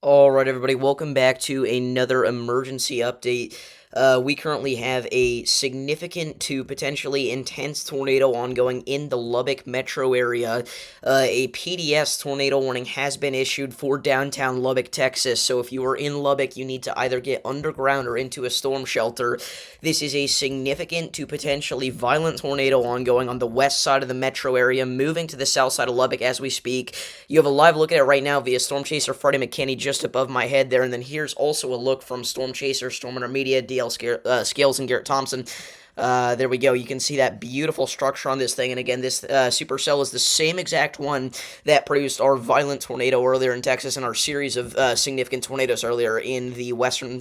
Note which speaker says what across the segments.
Speaker 1: Alright, everybody, welcome back to another emergency update. We currently have a significant to potentially intense tornado ongoing in the Lubbock metro area. A PDS tornado warning has been issued for downtown Lubbock, Texas, so if you are in Lubbock, you need to either get underground or into a storm shelter. This is a significant to potentially violent tornado ongoing on the west side of the metro area, moving to the south side of Lubbock as we speak. You have a live look at it right now via Storm Chaser Freddie McKinney just above my head there, and then here's also a look from Storm Chaser, Storm Intermedia, Scales, and Garrett Thompson. There we go. You can see that beautiful structure on this thing. And again, this Supercell is the same exact one that produced our violent tornado earlier in Texas and our series of significant tornadoes earlier in the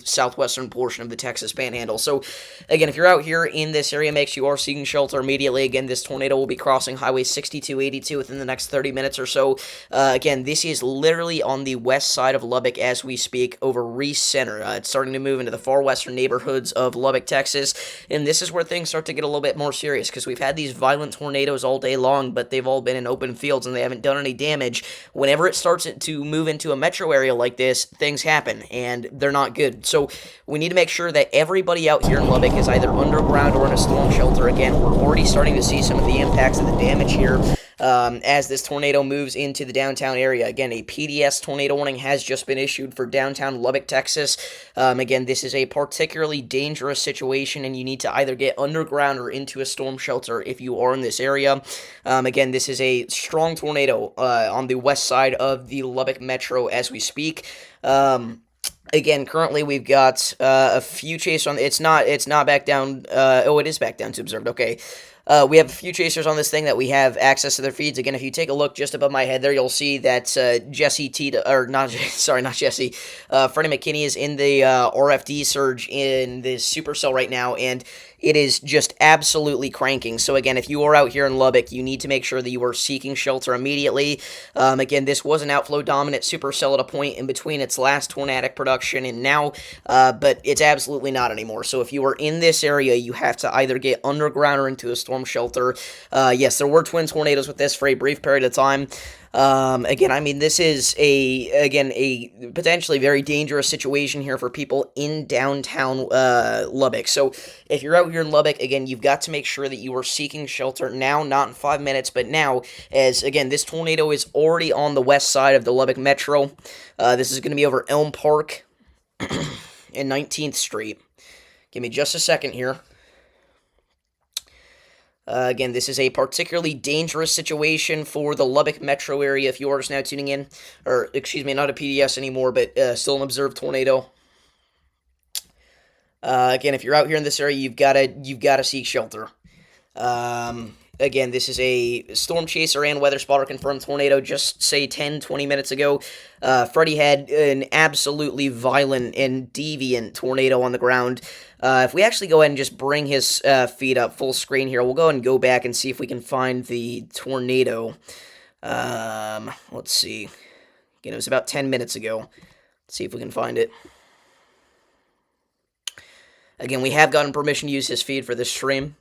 Speaker 1: southwestern portion of the Texas Panhandle. So, again, if you're out here in this area, make sure you are seeking shelter immediately. Again, this tornado will be crossing Highway 6282 within the next 30 minutes or so. Again, this is literally on the west side of Lubbock as we speak over Reese Center. It's starting to move into the far western neighborhoods of Lubbock, Texas, and this is where things start to get a little bit more serious because we've had these violent tornadoes all day long, but they've all been in open fields and they haven't done any damage. Whenever it starts to move into a metro area like this, things happen and they're not good. So we need to make sure that everybody out here in Lubbock is either underground or in a storm shelter. Again, we're already starting to see some of the impacts of the damage here. As this tornado moves into the downtown area. Again, a PDS tornado warning has just been issued for downtown Lubbock, Texas. Again, this is a particularly dangerous situation, and you need to either get underground or into a storm shelter if you are in this area. Again, this is a strong tornado on the west side of the Lubbock metro as we speak. Again, currently we've got a few chasers on. It's not back down. Oh, it is back down to observed. Okay. We have a few chasers on this thing that we have access to their feeds. Again, if you take a look just above my head there, you'll see that Jesse T, or not, sorry, not Jesse, Freddie McKinney is in the RFD surge in the Supercell right now, and it is just absolutely cranking. So again, if you are out here in Lubbock, you need to make sure that you are seeking shelter immediately. Again, this was an outflow dominant Supercell at a point in between its last tornadic production and now, but it's absolutely not anymore. So if you are in this area, you have to either get underground or into a storm shelter. Yes, there were twin tornadoes with this for a brief period of time. Again, I mean, this is a potentially very dangerous situation here for people in downtown Lubbock. So if you're out here in Lubbock, again, you've got to make sure that you are seeking shelter now, not in 5 minutes, but now, as, again, this tornado is already on the west side of the Lubbock metro. This is going to be over Elm Park and 19th Street. Give me just a second here. Again, this is a particularly dangerous situation for the Lubbock metro area if you are just now tuning in. Or, excuse me, not a PDS anymore, but still an observed tornado. Again, if you're out here in this area, you've got to seek shelter. Again, this is a storm chaser and weather spotter confirmed tornado just, say, 10, 20 minutes ago. Freddie had an absolutely violent and deviant tornado on the ground. If we actually go ahead and just bring his feed up full screen here, we'll go ahead and go back and see if we can find the tornado. Let's see. Again, it was about 10 minutes ago. Let's see if we can find it. Again, we have gotten permission to use his feed for this stream.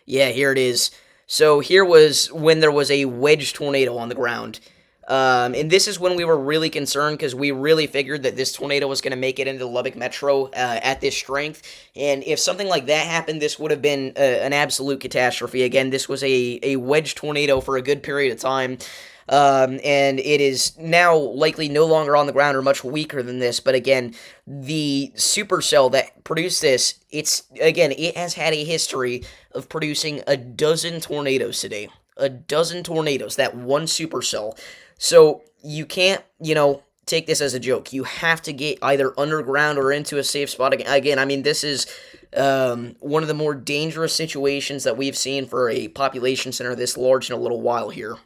Speaker 1: Yeah, here it is. So here was when there was a wedge tornado on the ground. And this is when we were really concerned because we really figured that this tornado was going to make it into the Lubbock metro at this strength. And if something like that happened, this would have been an absolute catastrophe. Again, this was a wedge tornado for a good period of time. And it is now likely no longer on the ground or much weaker than this. But again, the supercell that produced this, it has had a history of producing a dozen tornadoes today. A dozen tornadoes, that one supercell. So you can't, take this as a joke. You have to get either underground or into a safe spot. Again, I mean, this is one of the more dangerous situations that we've seen for a population center this large in a little while here.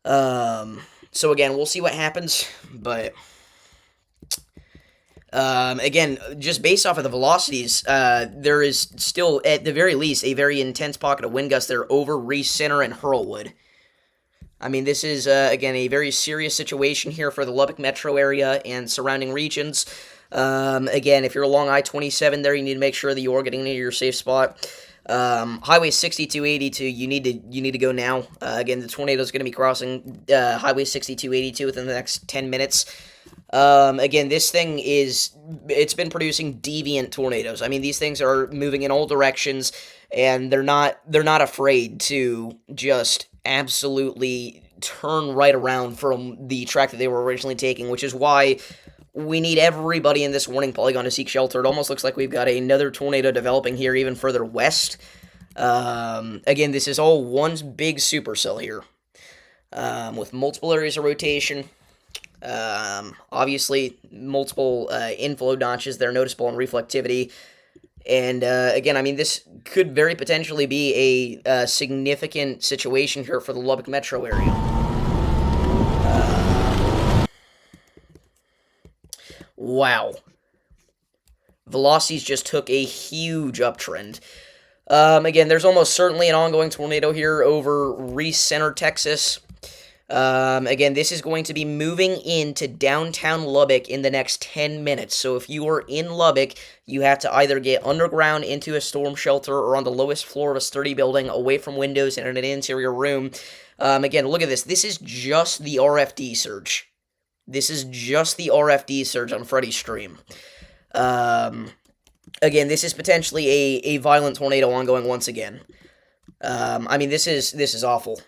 Speaker 1: So again, we'll see what happens, but again, just based off of the velocities, there is still, at the very least, a very intense pocket of wind gusts there over Reese Center and Hurlwood. I mean, this is, again, a very serious situation here for the Lubbock metro area and surrounding regions. Again, if you're along I-27 there, you need to make sure that you are getting into your safe spot. Highway 6282, you need to go now. Again, the tornado is going to be crossing Highway 6282 within the next 10 minutes. Again, this thing it's been producing deviant tornadoes. I mean, these things are moving in all directions, and they're not afraid to just absolutely turn right around from the track that they were originally taking, which is why we need everybody in this warning polygon to seek shelter. It almost looks like we've got another tornado developing here even further west. Again, this is all one big supercell here, with multiple areas of rotation. Obviously, multiple inflow notches that are noticeable in reflectivity. And, again, I mean, this could very potentially be a significant situation here for the Lubbock metro area. Wow. Velocities just took a huge uptrend. Again, there's almost certainly an ongoing tornado here over Recenter, Texas. Again, this is going to be moving into downtown Lubbock in the next 10 minutes. So if you are in Lubbock, you have to either get underground into a storm shelter or on the lowest floor of a sturdy building, away from windows and in an interior room. Again, look at this. This is just the RFD surge. This is just the RFD surge on Freddy's stream. Again, this is potentially a violent tornado ongoing once again. I mean, this is awful.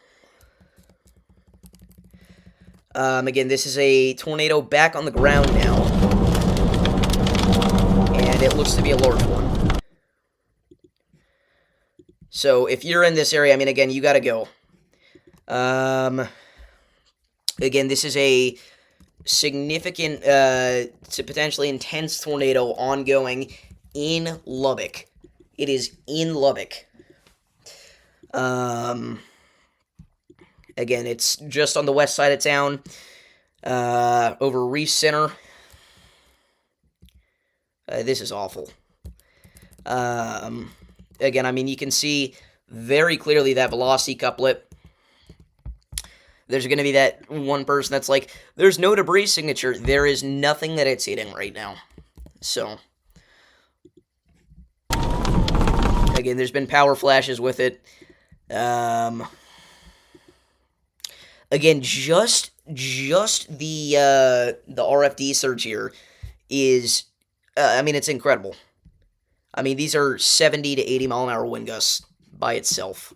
Speaker 1: Again, this is a tornado back on the ground now, and it looks to be a large one. So, if you're in this area, I mean, again, you gotta go. Again, this is a significant to potentially intense tornado ongoing in Lubbock. It is in Lubbock. Again, it's just on the west side of town, over Reese Center. This is awful. Again, I mean, you can see very clearly that velocity couplet. There's going to be that one person that's like, there's no debris signature. There is nothing that it's hitting right now. So, again, there's been power flashes with it. Again, just the RFD surge here is, I mean, it's incredible. I mean, these are 70 to 80 mile an hour wind gusts by itself.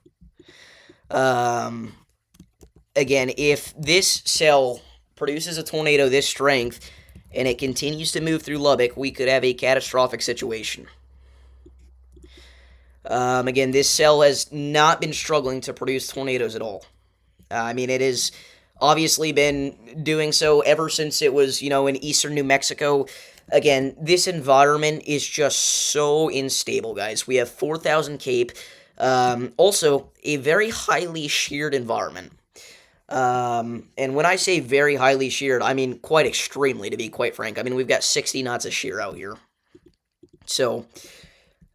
Speaker 1: Again, if this cell produces a tornado this strength and it continues to move through Lubbock, we could have a catastrophic situation. Again, this cell has not been struggling to produce tornadoes at all. I mean, it has obviously been doing so ever since it was, in eastern New Mexico. Again, this environment is just so unstable, guys. We have 4,000 Cape. Also, a very highly sheared environment. And when I say very highly sheared, I mean quite extremely, to be quite frank. I mean, we've got 60 knots of shear out here. So,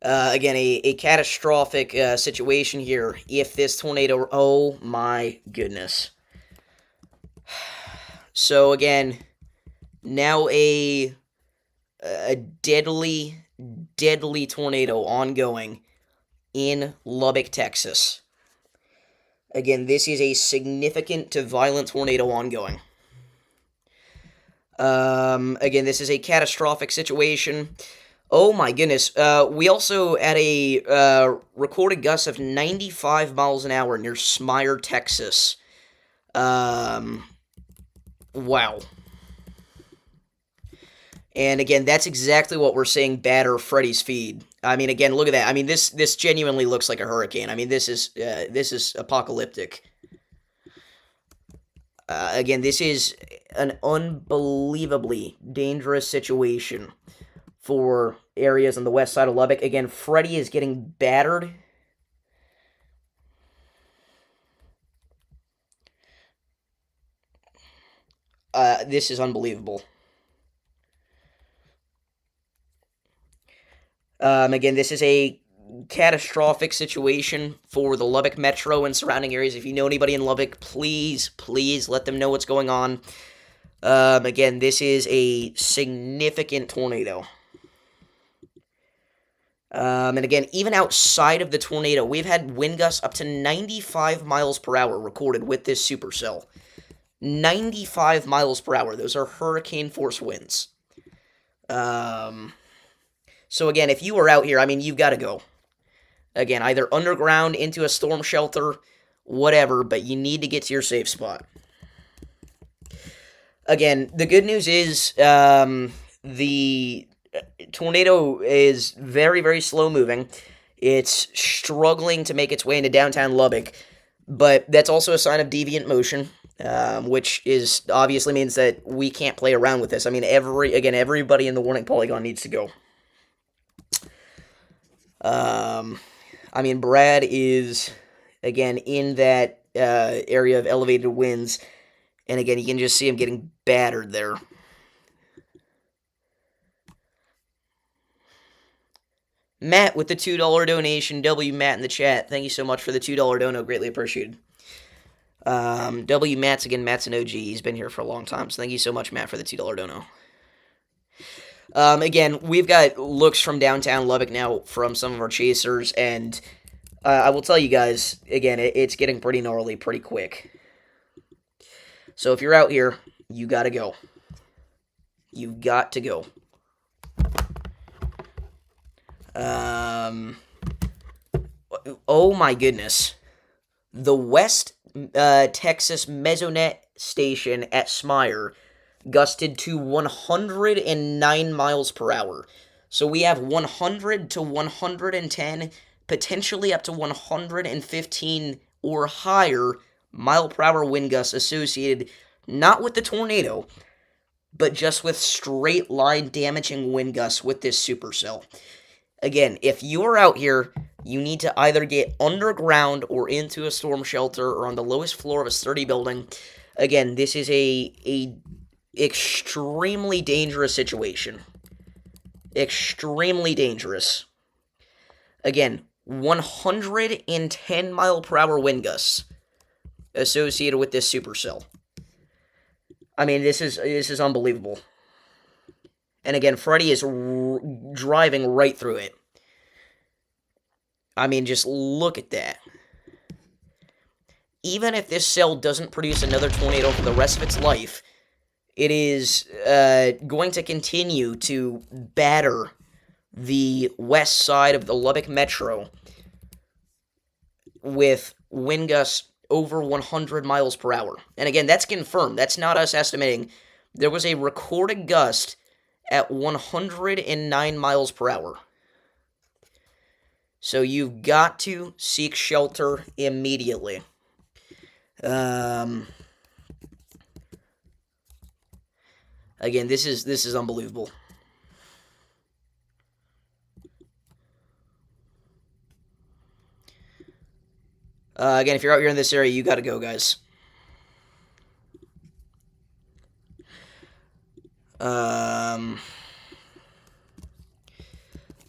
Speaker 1: again, a catastrophic situation here if this tornado... Oh, my goodness. So, again, now a deadly, deadly tornado ongoing in Lubbock, Texas. Again, this is a significant to violent tornado ongoing. Again, this is a catastrophic situation. Oh my goodness. We also had a recorded gust of 95 miles an hour near Smyre, Texas. Wow. And again, that's exactly what we're seeing batter Freddy's feed. I mean, again, look at that. I mean, this genuinely looks like a hurricane. I mean, this is apocalyptic. Again, this is an unbelievably dangerous situation for areas on the west side of Lubbock. Again, Freddy is getting battered. This is unbelievable. Again, this is a catastrophic situation for the Lubbock Metro and surrounding areas. If you know anybody in Lubbock, please let them know what's going on. Again, this is a significant tornado. And again, even outside of the tornado, we've had wind gusts up to 95 miles per hour recorded with this supercell. 95 miles per hour. Those are hurricane force winds. So again, if you are out here, I mean, you've got to go. Again, either underground, into a storm shelter, whatever, but you need to get to your safe spot. Again, the good news is the tornado is very, very slow moving. It's struggling to make its way into downtown Lubbock, but that's also a sign of deviant motion, which is obviously means that we can't play around with this. I mean, everybody in the warning polygon needs to go. I mean, Brad is, again, in that area of elevated winds, and again, you can just see him getting battered there. Matt with the $2 donation. W. Matt in the chat. Thank you so much for the $2 dono. Greatly appreciated. W. Matt's, again, Matt's an OG. He's been here for a long time, so thank you so much, Matt, for the $2 dono. Again, we've got looks from downtown Lubbock now from some of our chasers, and I will tell you guys, again, it's getting pretty gnarly pretty quick. So if you're out here, you gotta go. You've got to go. Oh my goodness. The West Texas Mesonet station at Smire gusted to 109 miles per hour. So we have 100 to 110, potentially up to 115 or higher mile per hour wind gusts associated not with the tornado, but just with straight line damaging wind gusts with this supercell. Again, if you are out here, you need to either get underground or into a storm shelter or on the lowest floor of a sturdy building. Again, this is a extremely dangerous situation. Extremely dangerous. Again, 110 mile per hour wind gusts associated with this supercell. I mean, this is unbelievable. And again, Freddy is driving right through it. I mean, just look at that. Even if this cell doesn't produce another tornado for the rest of its life, it is going to continue to batter the west side of the Lubbock Metro with wind gusts over 100 miles per hour. And again, that's confirmed. That's not us estimating. There was a recorded gust at 109 miles per hour. So you've got to seek shelter immediately. Again, this is unbelievable. Again, if you're out here in this area, you gotta go, guys.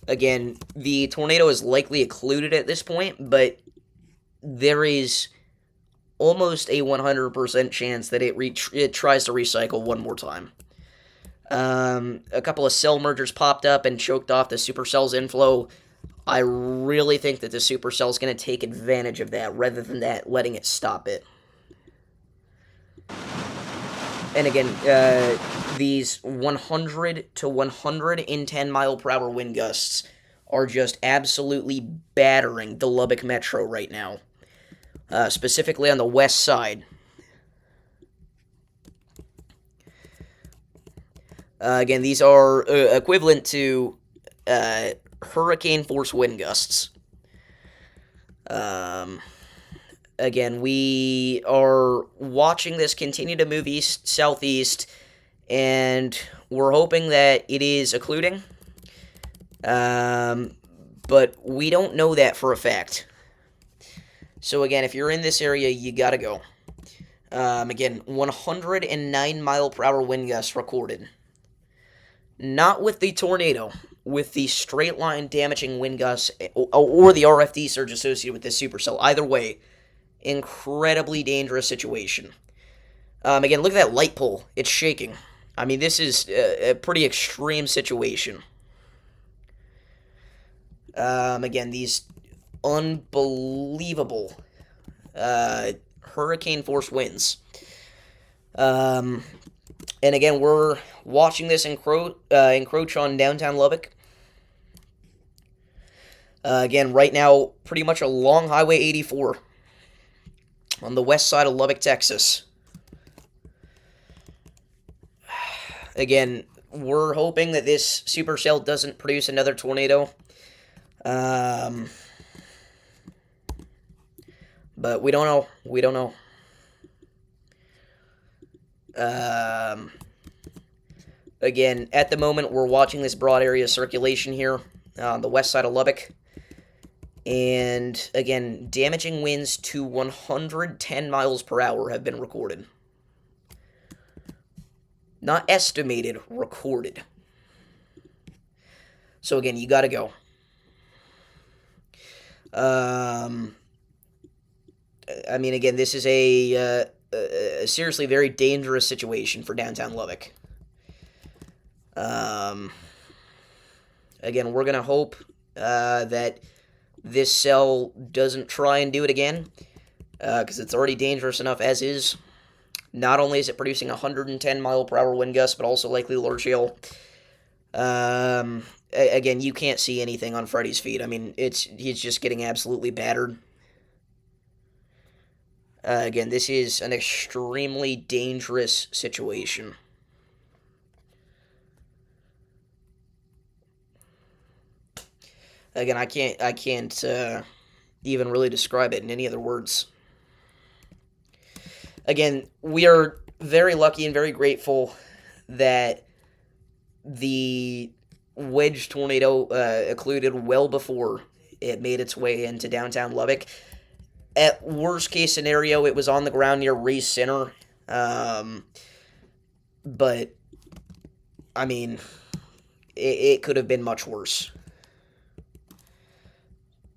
Speaker 1: Again, the tornado is likely occluded at this point, but there is almost a 100% chance that it tries to recycle one more time. A couple of cell mergers popped up and choked off the Supercell's inflow. I really think that the Supercell is going to take advantage of that rather than letting it stop it. And again, these 100 to 110 mile per hour wind gusts are just absolutely battering the Lubbock Metro right now. Specifically on the west side. Again, these are equivalent to hurricane force wind gusts. Again, we are watching this continue to move southeast, and we're hoping that it is occluding. But we don't know that for a fact. So again, if you're in this area, you gotta go. Again, 109 mile per hour wind gusts recorded. Not with the tornado, with the straight line damaging wind gusts or the RFD surge associated with this supercell. Either way, incredibly dangerous situation. Again, look at that light pole. It's shaking. I mean, this is a pretty extreme situation. Again, these unbelievable hurricane force winds. And again, we're watching this encroach on downtown Lubbock. Again, right now, pretty much along Highway 84 on the west side of Lubbock, Texas. Again, we're hoping that this supercell doesn't produce another tornado. But we don't know. We don't know. Again, at the moment, we're watching this broad area circulation here on the west side of Lubbock. And again, damaging winds to 110 miles per hour have been recorded. Not estimated, recorded. So again, you gotta go. I mean, again, this is a seriously very dangerous situation for downtown Lubbock. Again, we're gonna hope that this cell doesn't try and do it again, because it's already dangerous enough as is. Not only is it producing 110 mile per hour wind gusts, but also likely large hail. Again, you can't see anything on Freddy's feed. I mean, he's just getting absolutely battered. Again, this is an extremely dangerous situation. Again, I can't even really describe it in any other words. Again, we are very lucky and very grateful that the wedge tornado occluded well before it made its way into downtown Lubbock. At worst case scenario, it was on the ground near Reese Center. But, I mean, it could have been much worse.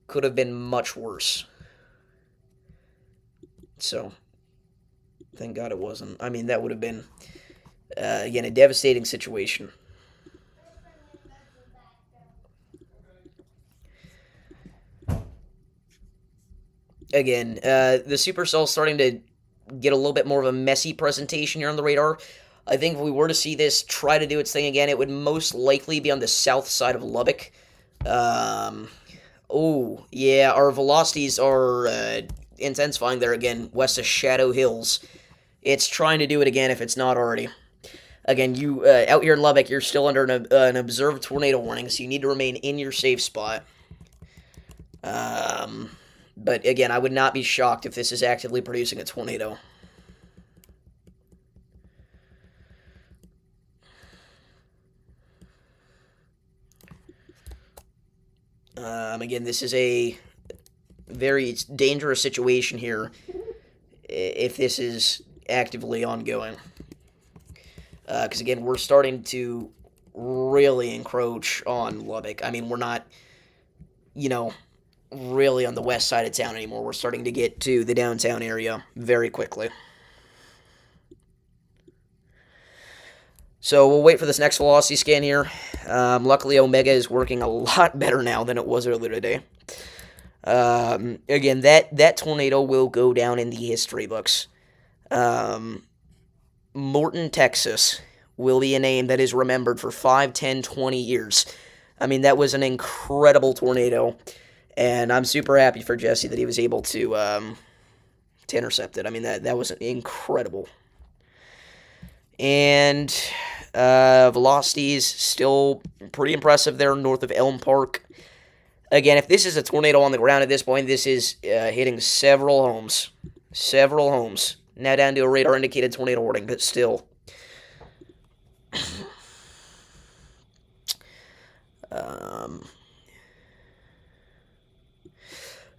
Speaker 1: Could have been much worse. So, thank God it wasn't. I mean, that would have been, again, a devastating situation. Again, the Supercell is starting to get a little bit more of a messy presentation here on the radar. I think if we were to see this try to do its thing again, it would most likely be on the south side of Lubbock. Oh, yeah, our velocities are intensifying there again, west of Shadow Hills. It's trying to do it again if it's not already. Again, you out here in Lubbock, you're still under an observed tornado warning, so you need to remain in your safe spot. But again, I would not be shocked if this is actively producing a tornado. Again, this is a very dangerous situation here if this is actively ongoing. Because again, we're starting to really encroach on Lubbock. I mean, we're not, really on the west side of town anymore. We're starting to get to the downtown area very quickly. So we'll wait for this next velocity scan here. Luckily, Omega is working a lot better now than it was earlier today. Again, that tornado will go down in the history books. Morton, Texas will be a name that is remembered for 5, 10, 20 years. I mean, that was an incredible tornado, and I'm super happy for Jesse that he was able to intercept it. I mean, that was incredible. And velocities still pretty impressive there north of Elm Park. Again, if this is a tornado on the ground at this point, this is hitting several homes. Several homes. Now down to a radar-indicated tornado warning, but still.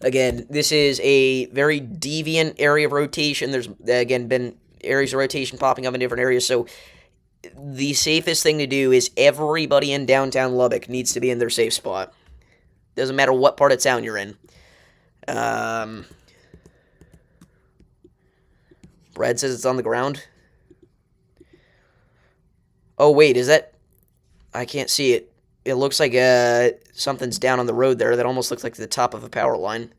Speaker 1: Again, this is a very deviant area of rotation. There's, again, been areas of rotation popping up in different areas, so the safest thing to do is everybody in downtown Lubbock needs to be in their safe spot. Doesn't matter what part of town you're in. Brad says it's on the ground. Oh, wait, is that... I can't see it. It looks like something's down on the road there. That almost looks like the top of a power line.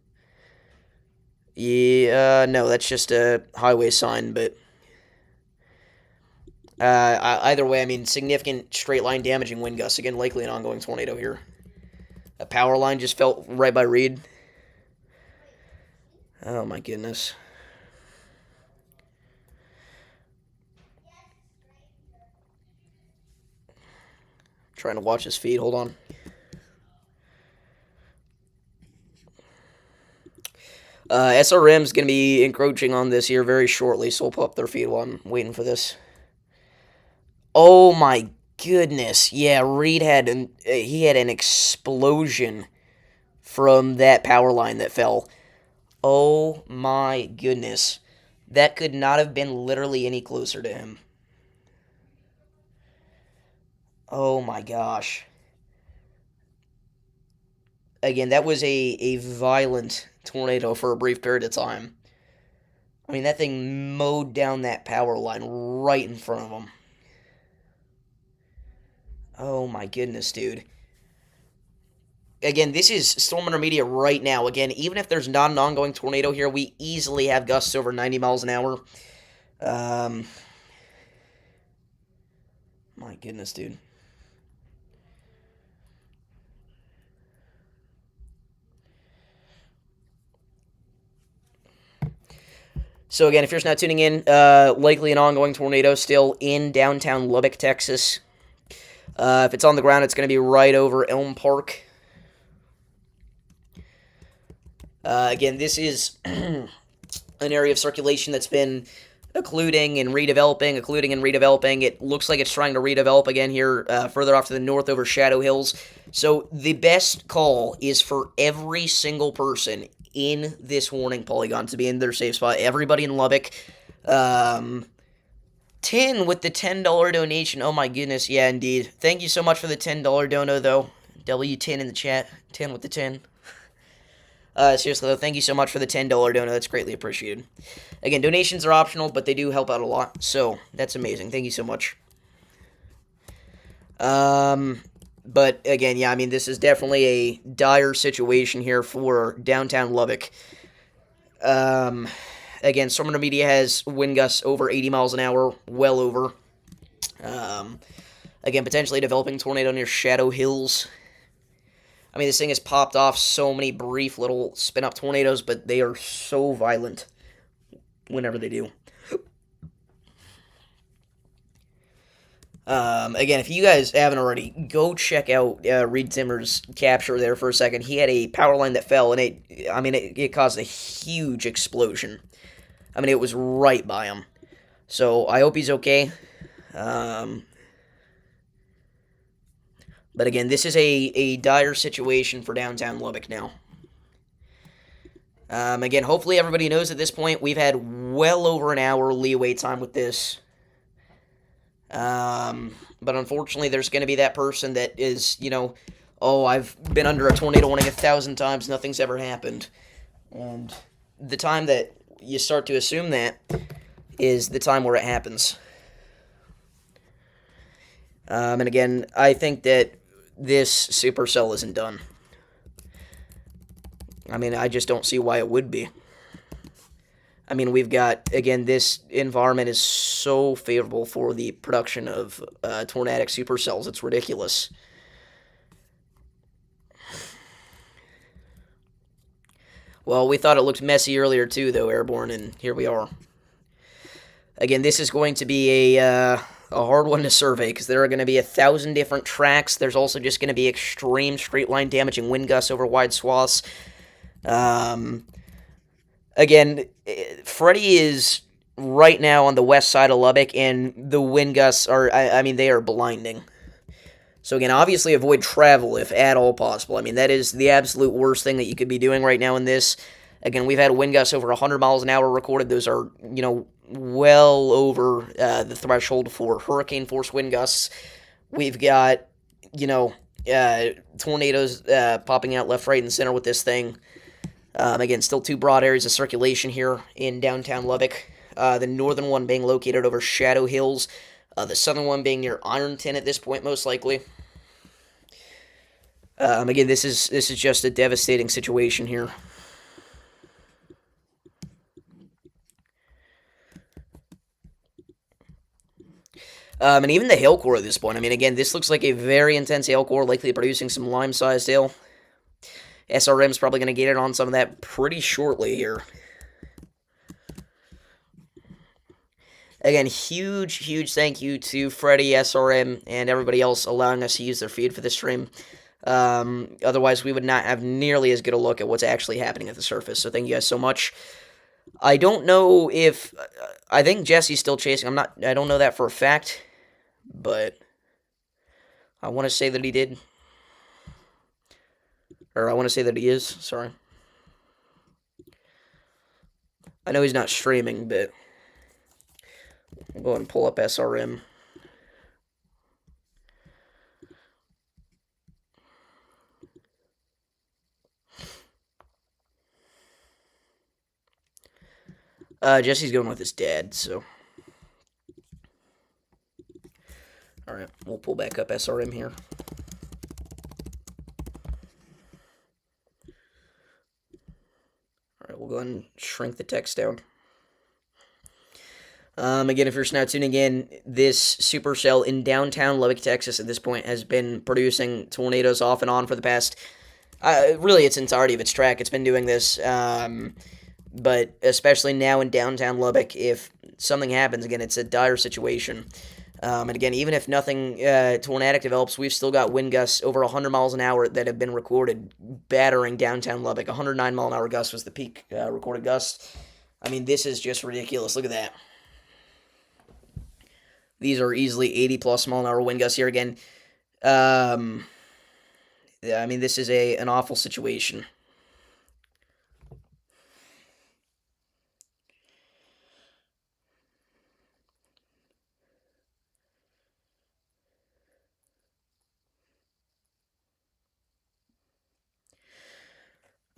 Speaker 1: Yeah, no, that's just a highway sign, but either way, I mean, significant straight line damaging wind gusts. Again, likely an ongoing tornado here. A power line just fell right by Reed. Oh my goodness. Trying to watch his feed. Hold on. SRM's going to be encroaching on this here very shortly, so we'll pull up their feed while I'm waiting for this. Oh my goodness. Yeah, Reed had he had an explosion from that power line that fell. Oh my goodness. That could not have been literally any closer to him. Oh my gosh. Again, that was a violent tornado for a brief period of time. I mean, that thing mowed down that power line right in front of him. Oh my goodness, dude. Again, this is storm intermediate right now. Again, even if there's not an ongoing tornado here, we easily have gusts over 90 miles an hour. My goodness, dude. So again, if you're just not tuning in, likely an ongoing tornado still in downtown Lubbock, Texas. If it's on the ground, it's going to be right over Elm Park. Again, this is an area of circulation that's been occluding and redeveloping. It looks like it's trying to redevelop again here further off to the north over Shadow Hills. So the best call is for every single person in this warning polygon to be in their safe spot. Everybody in Lubbock. 10 with the $10 donation. Oh my goodness, yeah, indeed. Thank you so much for the $10 dono, though. W10 in the chat. 10 with the 10. Seriously, though, thank you so much for the $10 dono. That's greatly appreciated. Again, donations are optional, but they do help out a lot. So, that's amazing. Thank you so much. But, again, yeah, I mean, this is definitely a dire situation here for downtown Lubbock. Again, Storm Intermediate has wind gusts over 80 miles an hour, well over. Again, potentially developing tornado near Shadow Hills. I mean, this thing has popped off so many brief little spin-up tornadoes, but they are so violent whenever they do. Again, if you guys haven't already, go check out Reed Zimmer's capture there for a second. He had a power line that fell, and it caused a huge explosion. I mean, it was right by him. So, I hope he's okay. But again, this is a dire situation for downtown Lubbock now. Again, hopefully everybody knows at this point, we've had well over an hour leeway time with this. But unfortunately, there's going to be that person that is, oh, I've been under a tornado warning 1,000 times, nothing's ever happened. And the time that you start to assume that is the time where it happens. And again, I think that this Supercell isn't done. I mean, I just don't see why it would be. I mean, we've got, again, this environment is so favorable for the production of tornadic supercells. It's ridiculous. Well, we thought it looked messy earlier too, though, Airborne, and here we are. Again, this is going to be a hard one to survey, because there are going to be 1,000 different tracks. There's also just going to be extreme straight-line damaging wind gusts over wide swaths. Again, Freddy is right now on the west side of Lubbock, and the wind gusts are, I mean, they are blinding. So again, obviously avoid travel if at all possible. I mean, that is the absolute worst thing that you could be doing right now in this. Again, we've had wind gusts over 100 miles an hour recorded. Those are, well over the threshold for hurricane force wind gusts. We've got, tornadoes popping out left, right, and center with this thing. Again, still two broad areas of circulation here in downtown Lubbock. The northern one being located over Shadow Hills. The southern one being near Ironton at this point, most likely. Again, this is just a devastating situation here. And even the hail core at this point. I mean, again, this looks like a very intense hail core, likely producing some lime-sized hail. SRM's probably going to get it on some of that pretty shortly here. Again, huge thank you to Freddie, SRM, and everybody else allowing us to use their feed for this stream. Otherwise, we would not have nearly as good a look at what's actually happening at the surface. So thank you guys so much. I don't know if I think Jesse's still chasing. I don't know that for a fact, but I want to say that he did, or I want to say that he is. Sorry, I know he's not streaming, but I'll go ahead and pull up SRM. Jesse's going with his dad, so. Alright, we'll pull back up SRM here. Alright, we'll go ahead and shrink the text down. Again, if you're just now tuning in, this supercell in downtown Lubbock, Texas at this point has been producing tornadoes off and on for the past, really its entirety of its track. It's been doing this, but especially now in downtown Lubbock, if something happens, again, it's a dire situation. And again, even if nothing tornadic develops, we've still got wind gusts over 100 miles an hour that have been recorded battering downtown Lubbock. 109 mile an hour gust was the peak recorded gust. I mean, this is just ridiculous. Look at that. These are easily 80 plus mile an hour wind gusts here again. I mean, this is an awful situation.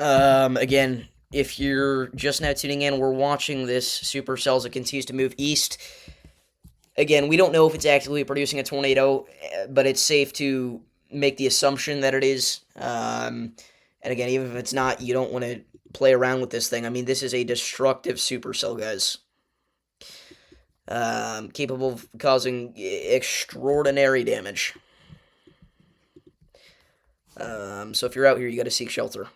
Speaker 1: Again, if you're just now tuning in, we're watching this supercell as it continues to move east. Again, we don't know if it's actively producing a tornado, but it's safe to make the assumption that it is. And again, even if it's not, you don't want to play around with this thing. I mean, this is a destructive supercell, guys. Capable of causing extraordinary damage. So if you're out here, you got to seek shelter.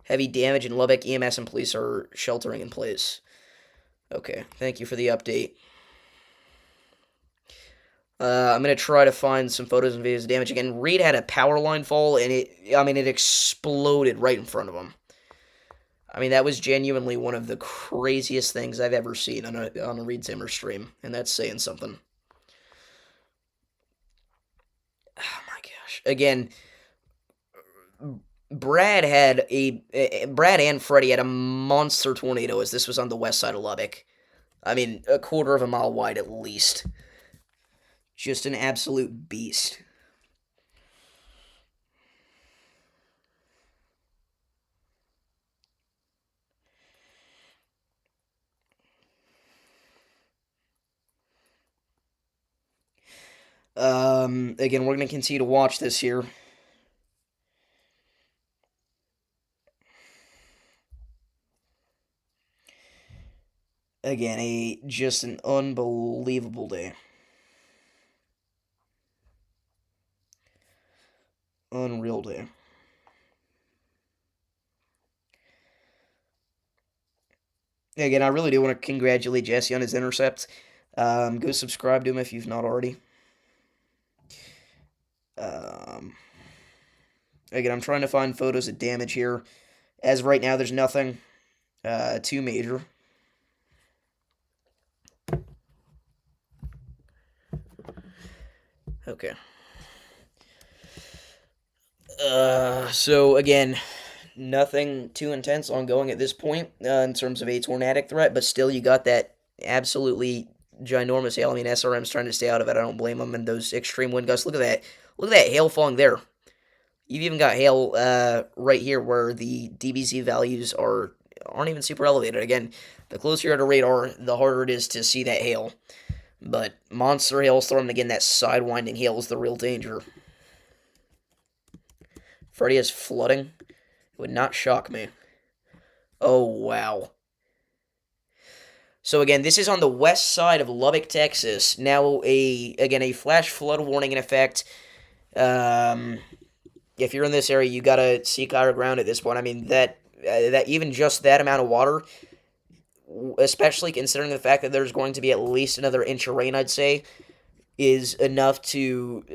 Speaker 1: Heavy damage in Lubbock. EMS and police are sheltering in place. Okay, thank you for the update. I'm going to try to find some photos and videos of damage. Again, Reed had a power line fall, and it exploded right in front of him. I mean, that was genuinely one of the craziest things I've ever seen on a Reed Zimmer stream, and that's saying something. Oh my gosh. Again, Brad and Freddie had a monster tornado as this was on the west side of Lubbock. I mean, a quarter of a mile wide at least. Just an absolute beast. Again, we're going to continue to watch this here. Again, just an unbelievable day. Unreal day. Again, I really do want to congratulate Jesse on his intercept. Go subscribe to him if you've not already. Again, I'm trying to find photos of damage here. As right now, there's nothing too major. Okay. So again, nothing too intense ongoing at this point in terms of a tornadic threat, but still you got that absolutely ginormous hail. I mean, SRM's trying to stay out of it. I don't blame them. And those extreme wind gusts. Look at that. Look at that hail falling there. You've even got hail right here where the DBZ values aren't even super elevated. Again, the closer you're to radar, the harder it is to see that hail. But monster hailstorm, again, that sidewinding hail is the real danger. Freddy has flooding. It would not shock me. Oh, wow. So again, this is on the west side of Lubbock, Texas. Now, a flash flood warning in effect. If you're in this area, you gotta seek higher ground at this point. I mean, that even just that amount of water, especially considering the fact that there's going to be at least another inch of rain, I'd say, is enough to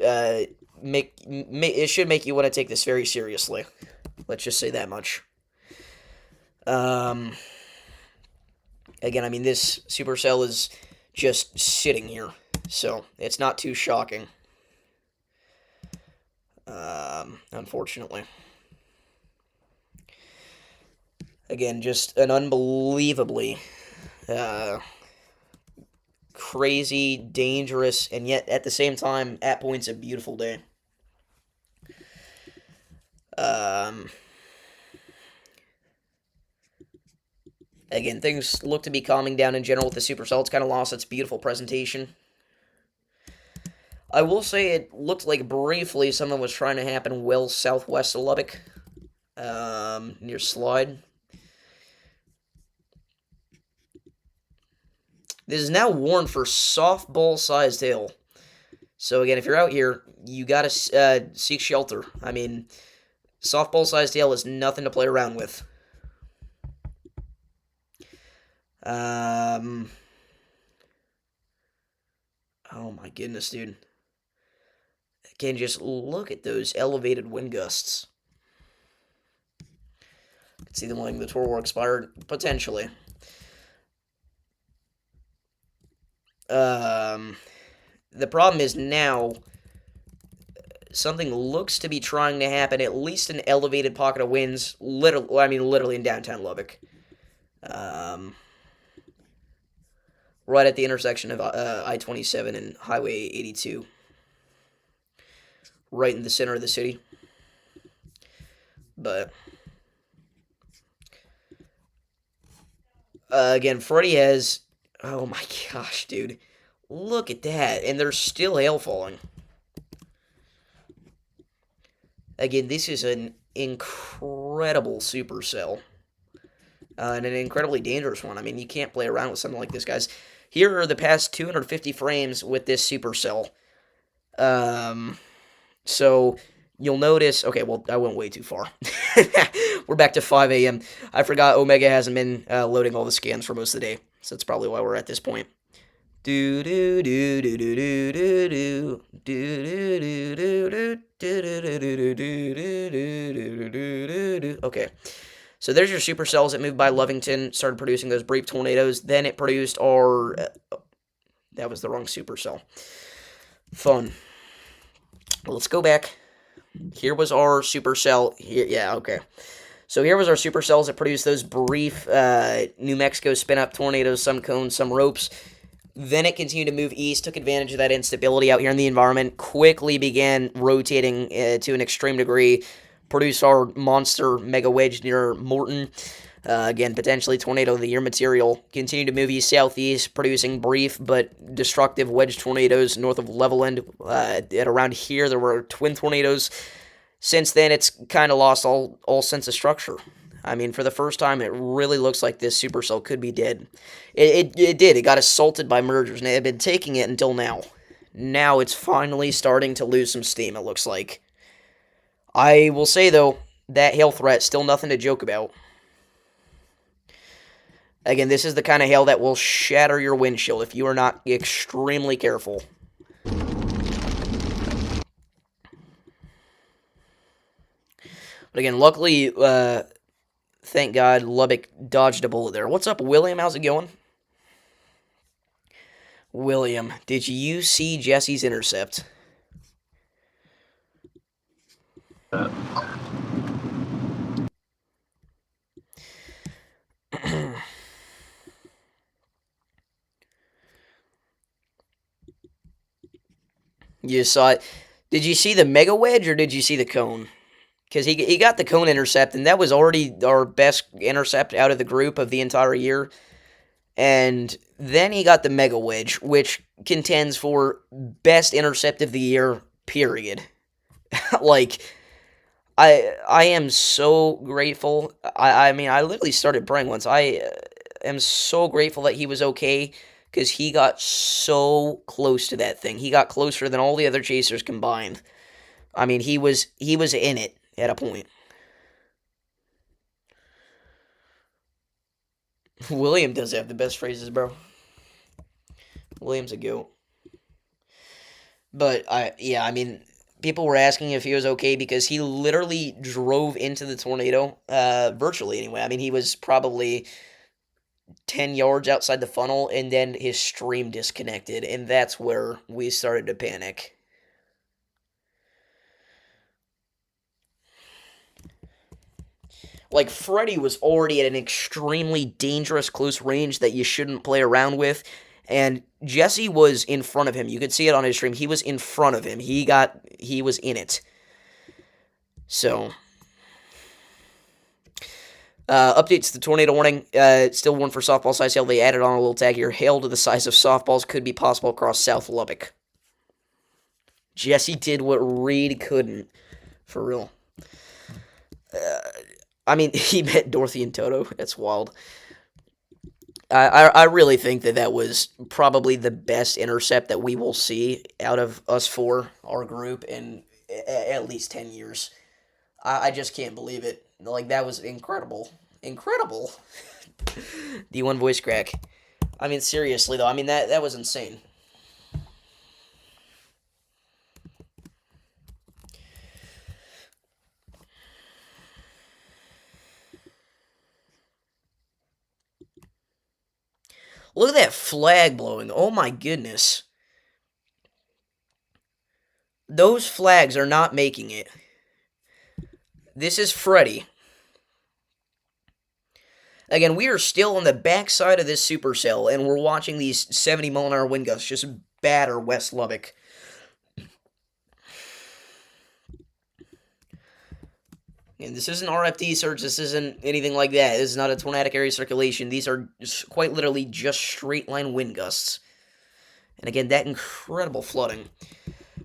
Speaker 1: it should make you want to take this very seriously. Let's just say that much. Again, I mean, this Supercell is just sitting here, so it's not too shocking. Unfortunately. Again, just an unbelievably crazy, dangerous, and yet at the same time, at points, a beautiful day. Again, things look to be calming down in general with the Supercell. It's kind of lost its beautiful presentation. I will say it looked like briefly something was trying to happen well southwest of Lubbock, near Slide. This is now warned for softball-sized hail. So again, if you're out here, you gotta seek shelter. I mean, softball-sized hail is nothing to play around with. Oh my goodness, dude. Again, just look at those elevated wind gusts. I can see them letting the tour war expire, potentially. The problem is now, something looks to be trying to happen, at least an elevated pocket of winds, literally in downtown Lubbock. Right at the intersection of I-27 and Highway 82. Right in the center of the city. But again, Freddy has... Oh my gosh, dude. Look at that. And there's still hail falling. Again, this is an incredible Supercell. And an incredibly dangerous one. I mean, you can't play around with something like this, guys. Here are the past 250 frames with this Supercell. So, you'll notice... Okay, well, I went way too far. We're back to 5 a.m. I forgot Omega hasn't been loading all the scans for most of the day. So that's probably why we're at this point. Okay. So there's your supercells that moved by Lovington, started producing those brief tornadoes. Then it produced our... that was the wrong supercell. Fun. Well, let's go back. Here was our supercell. Here, yeah, okay. So here was our supercells that produced those brief New Mexico spin-up tornadoes, some cones, some ropes. Then it continued to move east, took advantage of that instability out here in the environment, quickly began rotating to an extreme degree, produced our monster mega wedge near Morton. Again, potentially tornado of the year material. Continued to move east-southeast, producing brief but destructive wedge tornadoes north of Leveland. At around here, there were twin tornadoes. Since then, it's kind of lost all sense of structure. I mean, for the first time, it really looks like this supercell could be dead. It did. It got assaulted by mergers, and it had been taking it until now. Now it's finally starting to lose some steam, it looks like. I will say, though, that hail threat, still nothing to joke about. Again, this is the kind of hail that will shatter your windshield if you are not extremely careful. But again, luckily, thank God, Lubbock dodged a bullet there. What's up, William? How's it going? William, did you see Jesse's intercept? You saw it. Did you see the mega wedge or did you see the cone? Because he got the cone intercept, and that was already our best intercept out of the group of the entire year. And then he got the mega wedge, which contends for best intercept of the year, period. Like, I am so grateful. I mean, I literally started praying once. I am so grateful that he was okay because he got so close to that thing. He got closer than all the other chasers combined. I mean, he was in it at a point. William does have the best phrases, bro. William's a goat. But yeah, I mean, people were asking if he was okay because he literally drove into the tornado, virtually anyway. I mean, he was probably 10 yards outside the funnel, and then his stream disconnected, and that's where we started to panic. Like, Freddy was already at an extremely dangerous close range that you shouldn't play around with, and Jesse was in front of him. You could see it on his stream. He was in front of him. He was in it. So, updates to the tornado warning. Still one for softball size hail. They added on a little tag here. Hail to the size of softballs could be possible across South Lubbock. Jesse did what Reed couldn't. For real. I mean, he met Dorothy and Toto. That's wild. I really think that that was probably the best intercept that we will see out of us four, our group, in at least 10 years. I just can't believe it. Like, that was incredible. Incredible. D1 voice crack. I mean, seriously, though. I mean, that was insane. Look at that flag blowing. Oh, my goodness. Those flags are not making it. This is Freddy. Again, we are still on the backside of this supercell, and we're watching these 70-mile-an-hour wind gusts just batter West Lubbock. And this isn't RFD search, this isn't anything like that. This is not a tornadic area circulation. These are quite literally just straight-line wind gusts. And again, that incredible flooding.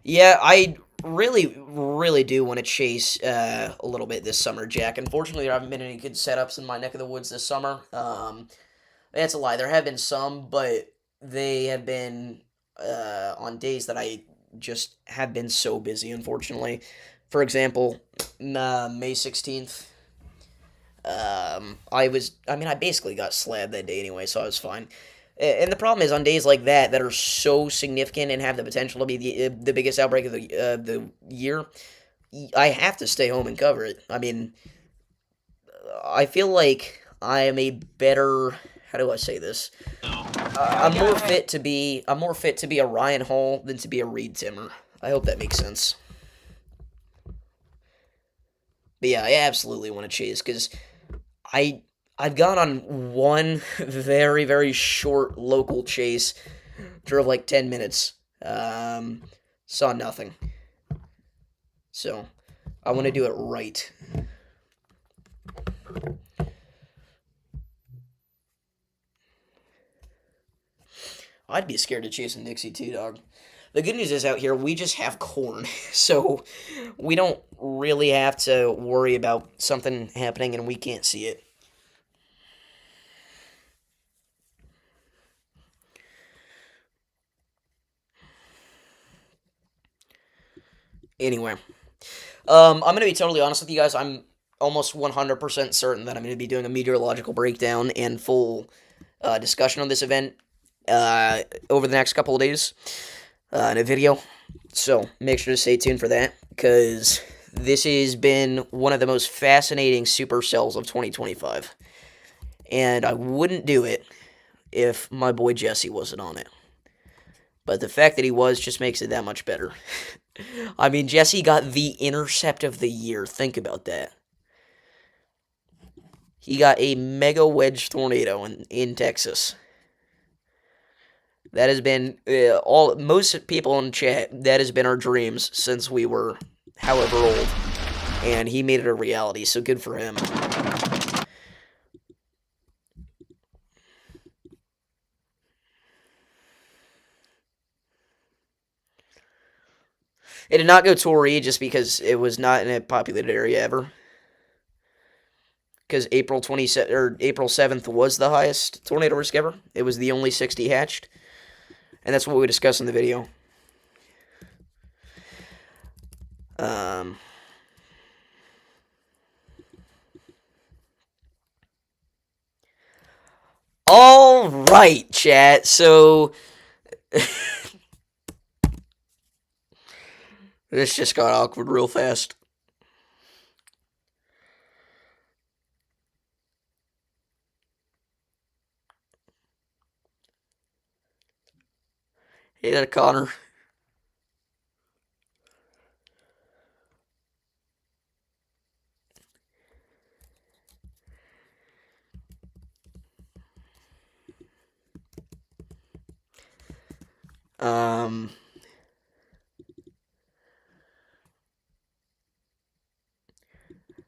Speaker 1: Yeah, I really, really do want to chase a little bit this summer, Jack. Unfortunately, there haven't been any good setups in my neck of the woods this summer. That's a lie. There have been some, but they have been on days that I just have been so busy, unfortunately. For example, May 16th, I basically got slabbed that day anyway, so I was fine. And the problem is, on days like that, that are so significant and have the potential to be the biggest outbreak of the year, I have to stay home and cover it. I mean, I feel like I am a better. How do I say this? I'm more fit to be a Ryan Hall than to be a Reed Timmer. I hope that makes sense. But yeah, I absolutely want to chase because I I've gone on one very very short local chase, drove like 10 minutes, saw nothing. So I want to do it right. I'd be scared to chase a Nixie too, dog. The good news is out here we just have corn, so we don't really have to worry about something happening and we can't see it. Anyway, I'm gonna be totally honest with you guys. I'm almost 100% certain that I'm gonna be doing a meteorological breakdown and full discussion on this event over the next couple of days in a video. So make sure to stay tuned for that because this has been one of the most fascinating supercells of 2025, and I wouldn't do it if my boy Jesse wasn't on it. But the fact that he was just makes it that much better. I mean, Jesse got the intercept of the year. Think about that. He got a mega wedge tornado in Texas. That has been most people in chat. That has been our dreams since we were however old, and he made it a reality. So good for him. It did not go Tory just because it was not in a populated area ever. Because April 7th was the highest tornado risk ever. It was the only 60 hatched, and that's what we discussed in the video. All right, chat. So this just got awkward real fast. Hey there, Connor.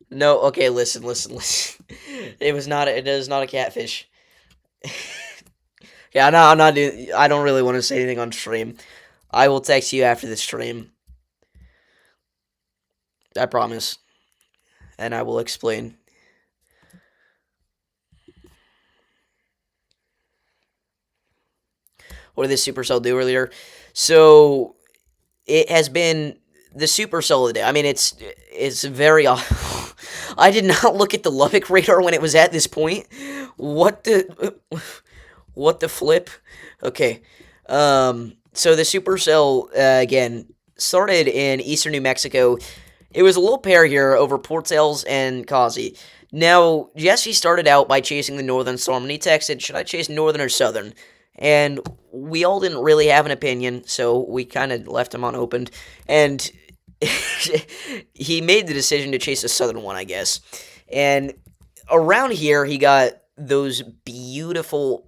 Speaker 1: No, okay, listen. It is not a catfish. Yeah, no, I'm not doing. I don't really want to say anything on stream. I will text you after the stream. I promise, and I will explain. What did this Supercell do earlier? So it has been the Supercell of the day. I mean, it's very. I did not look at the Lubbock radar when it was at this point. What the flip? Okay. So the Supercell again started in eastern New Mexico. It was a little pair here over Port Sales and Causey. Now, Jesse started out by chasing the northern storm, and he texted, should I chase northern or southern? And we all didn't really have an opinion, so we kind of left him unopened. And he made the decision to chase the southern one, I guess. And around here, he got those beautiful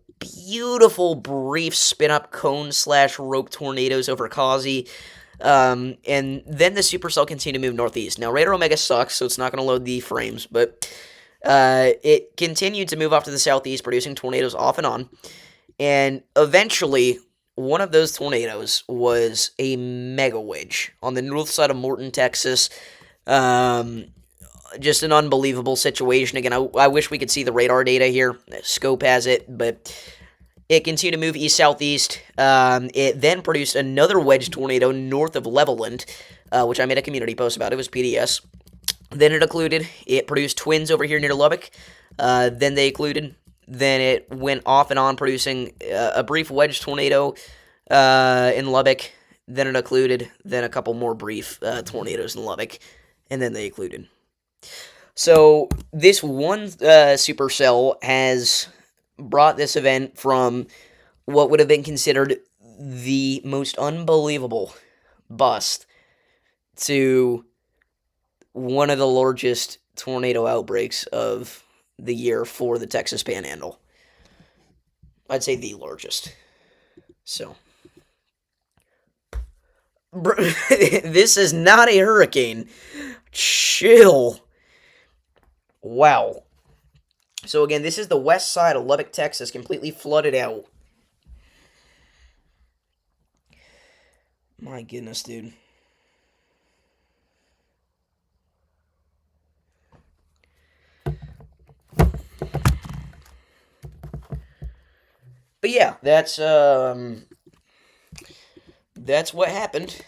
Speaker 1: brief spin-up cone/rope tornadoes over Causey. And then the Supercell continued to move northeast. Now, Radar Omega sucks, so it's not going to load the frames, but it continued to move off to the southeast, producing tornadoes off and on. And eventually, one of those tornadoes was a mega wedge on the north side of Morton, Texas. Just an unbelievable situation. Again, I wish we could see the radar data here. Scope has it, but it continued to move east-southeast. It then produced another wedge tornado north of Leveland, which I made a community post about. It was PDS. Then it produced twins over here near Lubbock. Then they occluded. Then it went off and on, producing a brief wedge tornado in Lubbock. Then it occluded. Then a couple more brief tornadoes in Lubbock. And then they occluded. So this one Supercell has brought this event from what would have been considered the most unbelievable bust to one of the largest tornado outbreaks of the year for the Texas Panhandle. I'd say the largest. So, this is not a hurricane. Chill. Wow. So again, this is the west side of Lubbock, Texas, completely flooded out. My goodness, dude. But yeah, that's what happened.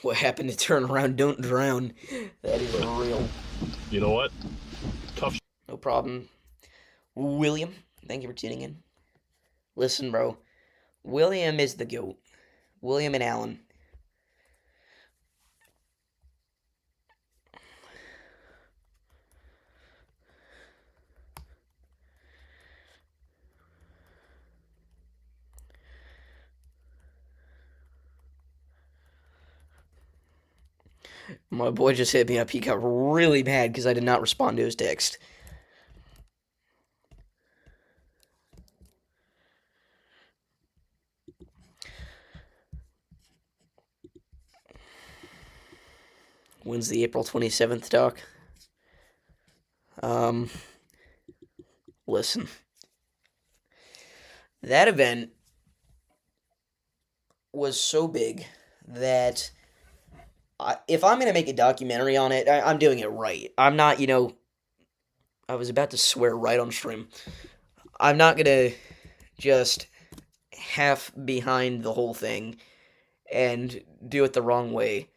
Speaker 1: What happened to turn around, don't drown. That is real.
Speaker 2: You know what? Tough.
Speaker 1: No problem. William, thank you for tuning in. Listen, bro. William is the GOAT. William and Alan. My boy just hit me up. He got really mad because I did not respond to his text. When's the April 27th talk? Um, Listen, that event was so big that if I'm going to make a documentary on it, I'm doing it right. I'm not, I was about to swear right on stream. I'm not going to just half behind the whole thing and do it the wrong way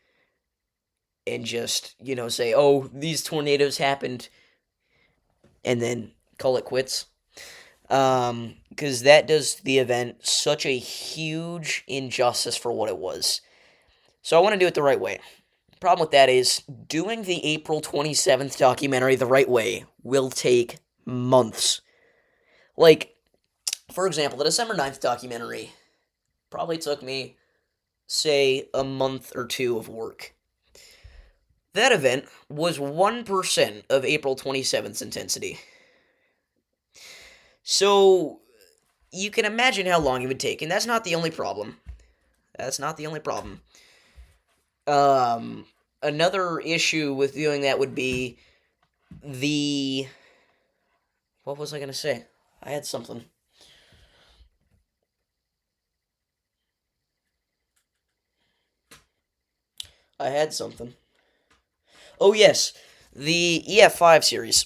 Speaker 1: and just, say, oh, these tornadoes happened and then call it quits. Because that does the event such a huge injustice for what it was. So I want to do it the right way. Problem with that is doing the April 27th documentary the right way will take months. Like, for example, the December 9th documentary probably took me, say, a month or two of work. That event was 1% of April 27th's intensity. So, you can imagine how long it would take, and that's not the only problem. That's not the only problem. Another issue with doing that would be the... What was I going to say? I had something. Oh, yes. The EF5 series.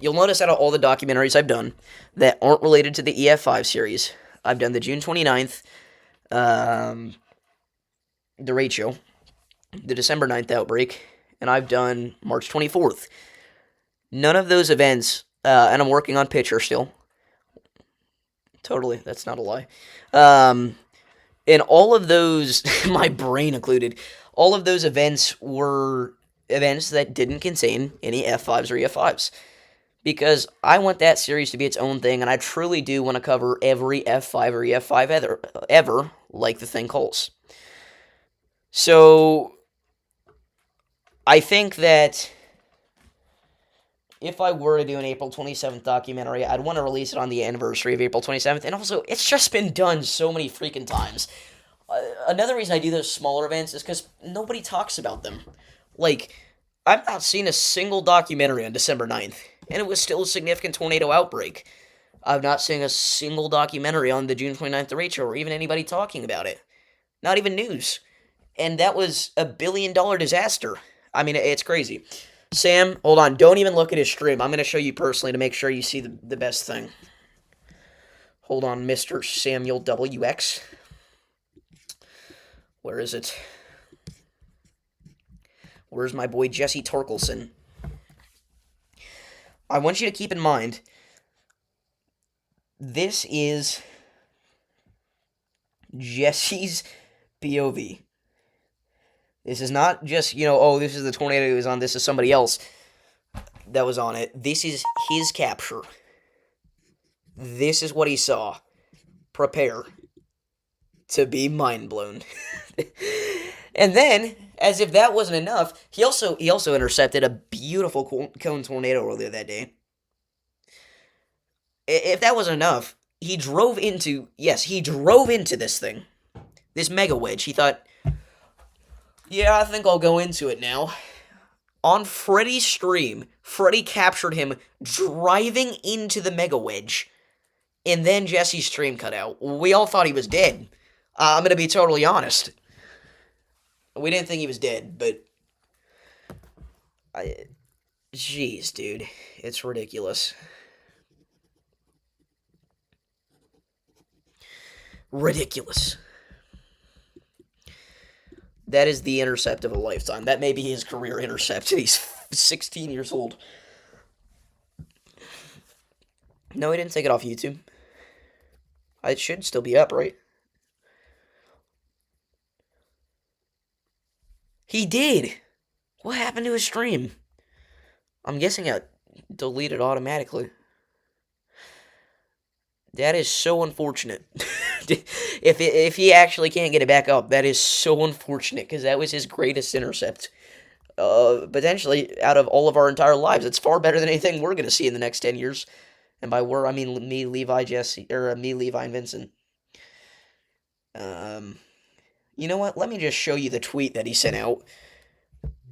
Speaker 1: You'll notice out of all the documentaries I've done that aren't related to the EF5 series, I've done the June 29th, the Rate Show, the December 9th Outbreak, and I've done March 24th. None of those events, and I'm working on Pitcher still. Totally, that's not a lie. And all of those, my brain included, all of those events were events that didn't contain any F5s or EF5s. Because I want that series to be its own thing, and I truly do want to cover every F5 or EF5 ever like the thing calls. So, I think that if I were to do an April 27th documentary, I'd want to release it on the anniversary of April 27th, and also, it's just been done so many freaking times. Another reason I do those smaller events is because nobody talks about them. Like, I've not seen a single documentary on December 9th, and it was still a significant tornado outbreak. I've not seen a single documentary on the June 29th The Rate Show, or even anybody talking about it. Not even news. And that was a $1 billion disaster. I mean, it's crazy. Sam, hold on. Don't even look at his stream. I'm going to show you personally to make sure you see the best thing. Hold on, Mr. Samuel WX. Where is it? Where's my boy Jesse Torkelson? I want you to keep in mind, this is Jesse's POV. This is not just, oh, this is the tornado he was on, this is somebody else that was on it. This is his capture. This is what he saw. Prepare to be mind blown. And then, as if that wasn't enough, he also intercepted a beautiful cone tornado earlier that day. If that wasn't enough, he drove into this thing. This mega wedge. He thought, yeah, I think I'll go into it now. On Freddy's stream, Freddy captured him driving into the mega wedge. And then Jesse's stream cut out. We all thought he was dead. I'm going to be totally honest. We didn't think he was dead, but... Jeez, dude. It's ridiculous. Ridiculous. That is the intercept of a lifetime. That may be his career intercept. He's 16 years old. No, he didn't take it off YouTube. It should still be up, right? He did! What happened to his stream? I'm guessing it deleted automatically. That is so unfortunate. If he actually can't get it back up, that is so unfortunate, because that was his greatest intercept. Potentially, out of all of our entire lives. It's far better than anything we're going to see in the next 10 years. And by we're, I mean me, Levi, Jesse, or me, Levi, and Vincent. You know what? Let me just show you the tweet that he sent out.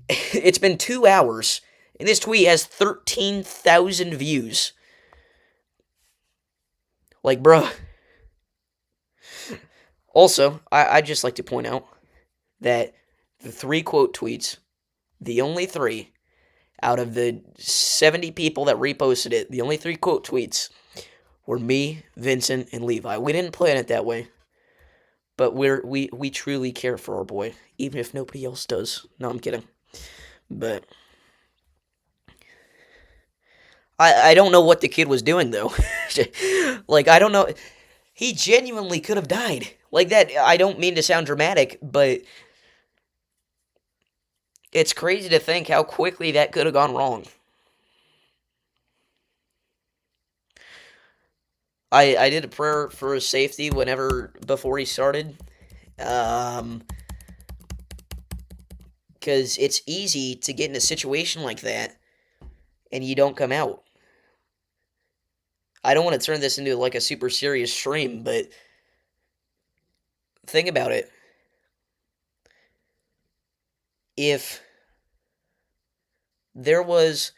Speaker 1: It's been 2 hours, And this tweet has 13,000 views. Like, bruh. Also, I'd just like to point out that the 3 quote tweets, the only 3 out of the 70 people that reposted it, the only 3 quote tweets were me, Vincent, and Levi. We didn't plan it that way, but we truly care for our boy, even if nobody else does. No, I'm kidding. But I don't know what the kid was doing, though. Like, I don't know. He genuinely could have died. Like that, I don't mean to sound dramatic, but it's crazy to think how quickly that could have gone wrong. I did a prayer for his safety before he started. Because it's easy to get in a situation like that and you don't come out. I don't want to turn this into like a super serious stream, but think about it. If there was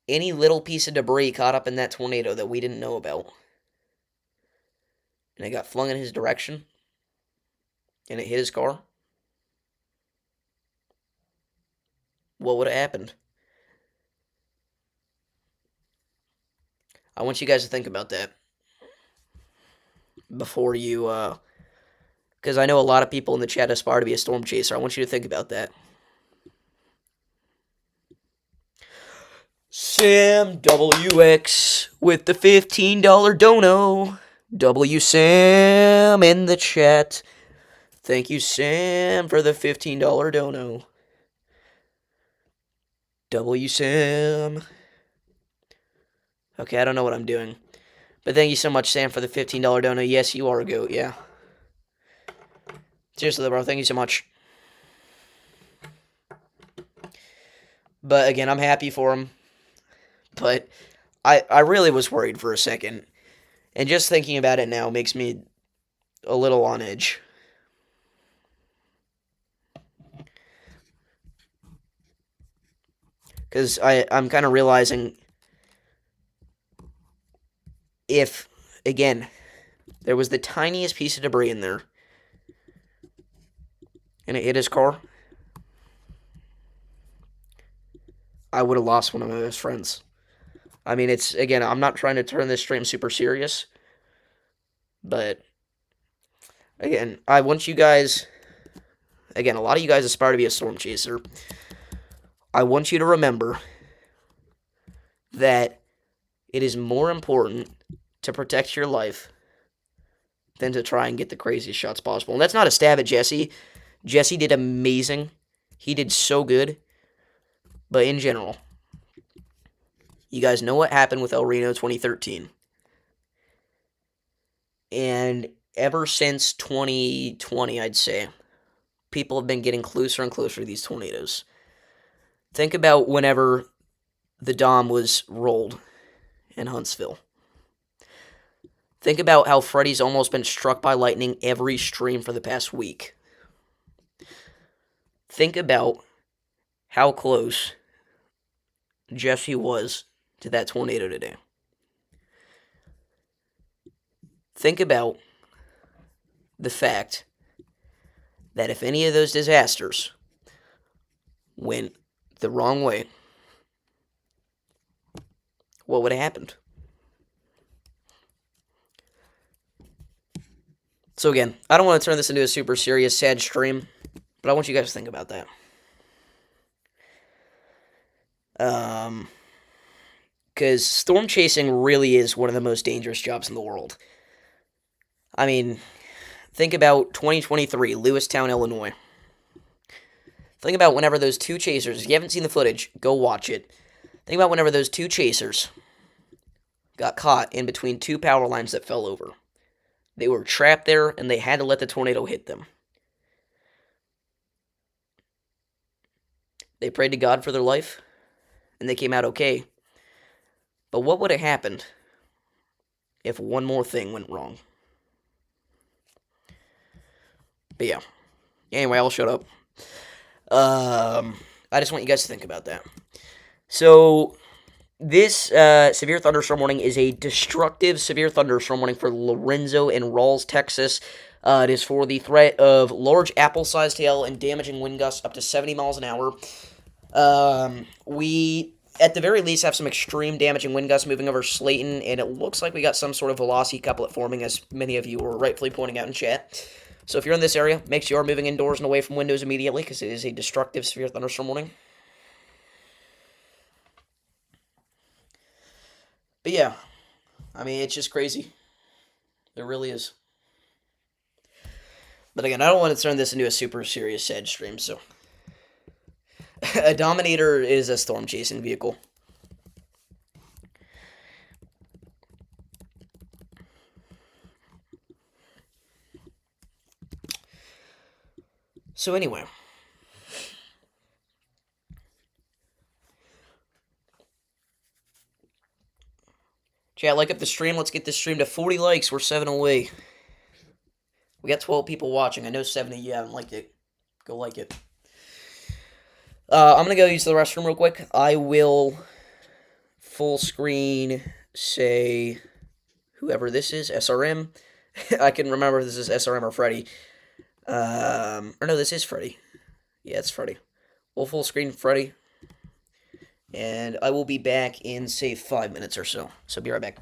Speaker 1: any little piece of debris caught up in that tornado that we didn't know about, and it got flung in his direction, and it hit his car, what would have happened? I want you guys to think about that before you, because I know a lot of people in the chat aspire to be a storm chaser. I want you to think about that. Sam WX with the $15 dono. W Sam in the chat. Thank you, Sam, for the $15 dono. W Sam. Okay, I don't know what I'm doing. But thank you so much, Sam, for the $15 dono. Yes, you are a goat, yeah. Seriously, bro, thank you so much. But again, I'm happy for him. But I really was worried for a second. And just thinking about it now makes me a little on edge. Because I'm kind of realizing if, again, there was the tiniest piece of debris in there and it hit his car, I would have lost one of my best friends. I mean, it's, again, I'm not trying to turn this stream super serious, but, again, I want you guys, again, a lot of you guys aspire to be a storm chaser. I want you to remember that it is more important to protect your life than to try and get the craziest shots possible. And that's not a stab at Jesse. Jesse did amazing. He did so good. But in general, you guys know what happened with El Reno 2013. And ever since 2020, I'd say, people have been getting closer and closer to these tornadoes. Think about whenever the Dom was rolled in Huntsville. Think about how Freddy's almost been struck by lightning every stream for the past week. Think about how close Jesse was to that tornado today. Think about the fact that if any of those disasters went the wrong way, what would have happened? So again, I don't want to turn this into a super serious, sad stream, but I want you guys to think about that. Because storm chasing really is one of the most dangerous jobs in the world. I mean, think about 2023, Lewistown, Illinois. Think about whenever those 2 chasers, if you haven't seen the footage, go watch it. Think about whenever those 2 chasers got caught in between 2 power lines that fell over. They were trapped there, and they had to let the tornado hit them. They prayed to God for their life, and they came out okay. But what would have happened if one more thing went wrong? But yeah. Anyway, I'll shut up. I just want you guys to think about that. So this severe thunderstorm warning is a destructive severe thunderstorm warning for Lorenzo and Rawls, Texas. It is for the threat of large apple-sized hail and damaging wind gusts up to 70 miles an hour. We, at the very least, have some extreme damaging wind gusts moving over Slayton, and it looks like we got some sort of velocity couplet forming, as many of you were rightfully pointing out in chat. So if you're in this area, make sure you are moving indoors and away from windows immediately, because it is a destructive severe thunderstorm warning. But yeah, I mean, it's just crazy. It really is. But again, I don't want to turn this into a super serious sad stream, so. A Dominator is a storm chasing vehicle. So anyway. Chat, like up the stream. Let's get this stream to 40 likes. We're 7 away. We got 12 people watching. I know 7 of you haven't liked it. Go like it. I'm going to go use the restroom real quick. I will full screen say whoever this is, SRM. I can remember if this is SRM or Freddy. Or no, this is Freddy. Yeah, it's Freddy. We'll full screen Freddy. And I will be back in, say, 5 minutes or so. So be right back.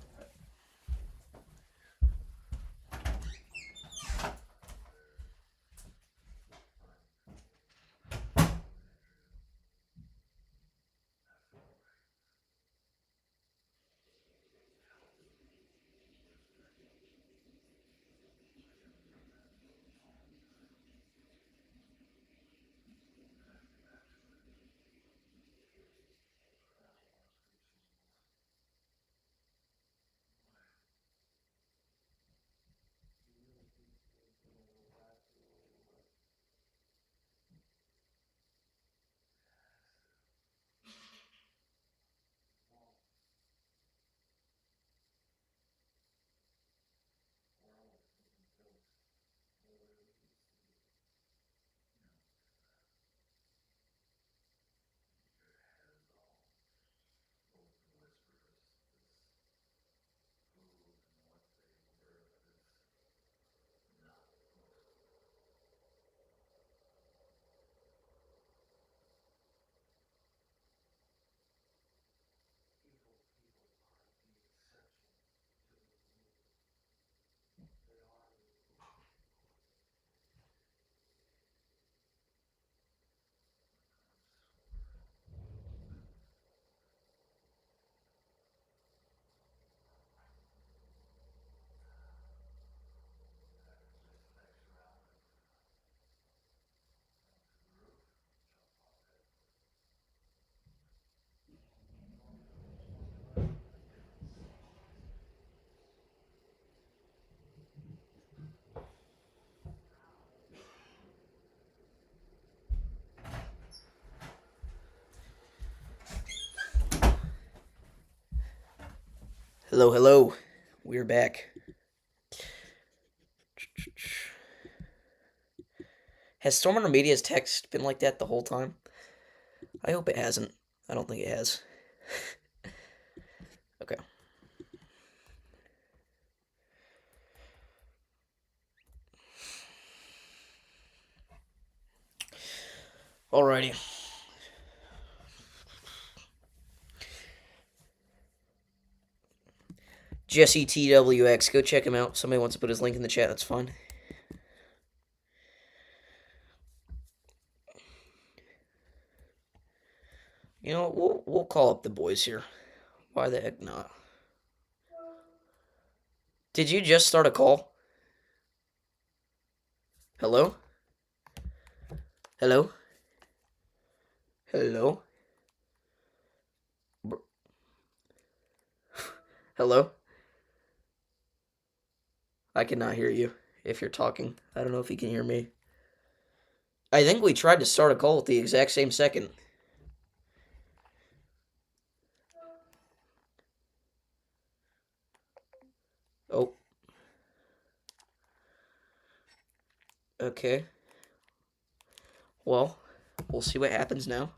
Speaker 1: Hello, hello. We're back. Has Storm Media's text been like that the whole time? I hope it hasn't. I don't think it has. Okay. Alrighty. Jesse TWX, go check him out. Somebody wants to put his link in the chat, that's fine. You know, we'll call up the boys here. Why the heck not? Did you just start a call? Hello? Hello? Hello? Hello? I cannot hear you if you're talking. I don't know if you can hear me. I think we tried to start a call at the exact same second. Oh. Okay. Well, we'll see what happens now.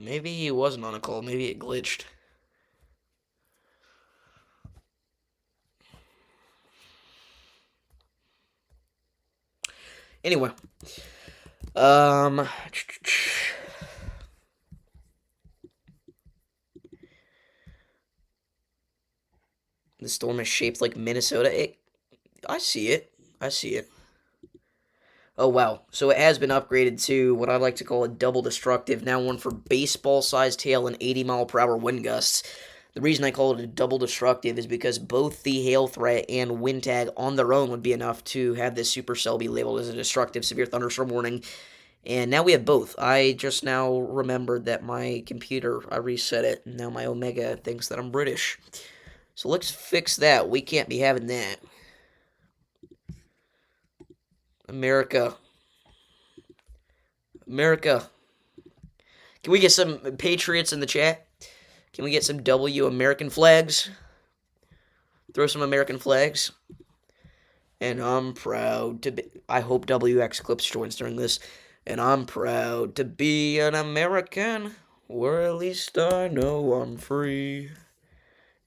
Speaker 1: Maybe he wasn't on a call. Maybe it glitched. Anyway. The storm is shaped like Minnesota. I see it. I see it. Oh, wow. So it has been upgraded to what I like to call a double destructive, now one for baseball-sized hail and 80-mile-per-hour wind gusts. The reason I call it a double destructive is because both the hail threat and wind tag on their own would be enough to have this supercell be labeled as a destructive severe thunderstorm warning. And now we have both. I just now remembered that my computer, I reset it, and now my Omega thinks that I'm British. So let's fix that. We can't be having that. America. America. Can we get some patriots in the chat? Can we get some W American flags? Throw some American flags. And I'm proud to be... I hope WX Clips joins during this. And I'm proud to be an American, or at least I know I'm free.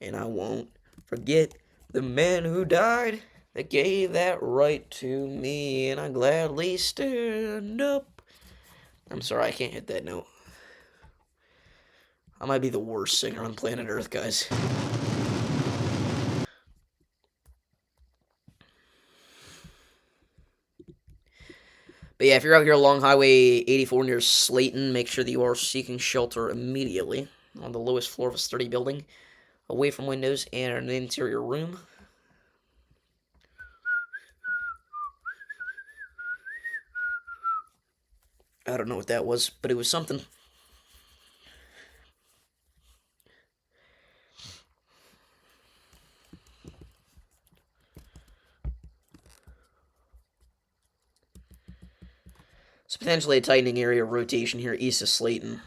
Speaker 1: And I won't forget the man who died that gave that right to me, and I gladly stand up. I'm sorry, I can't hit that note. I might be the worst singer on planet Earth, guys. But yeah, if you're out here along Highway 84 near Slayton, make sure that you are seeking shelter immediately on the lowest floor of a sturdy building, away from windows and an interior room. I don't know what that was, but it was something. It's potentially a tightening area of rotation here east of Slayton.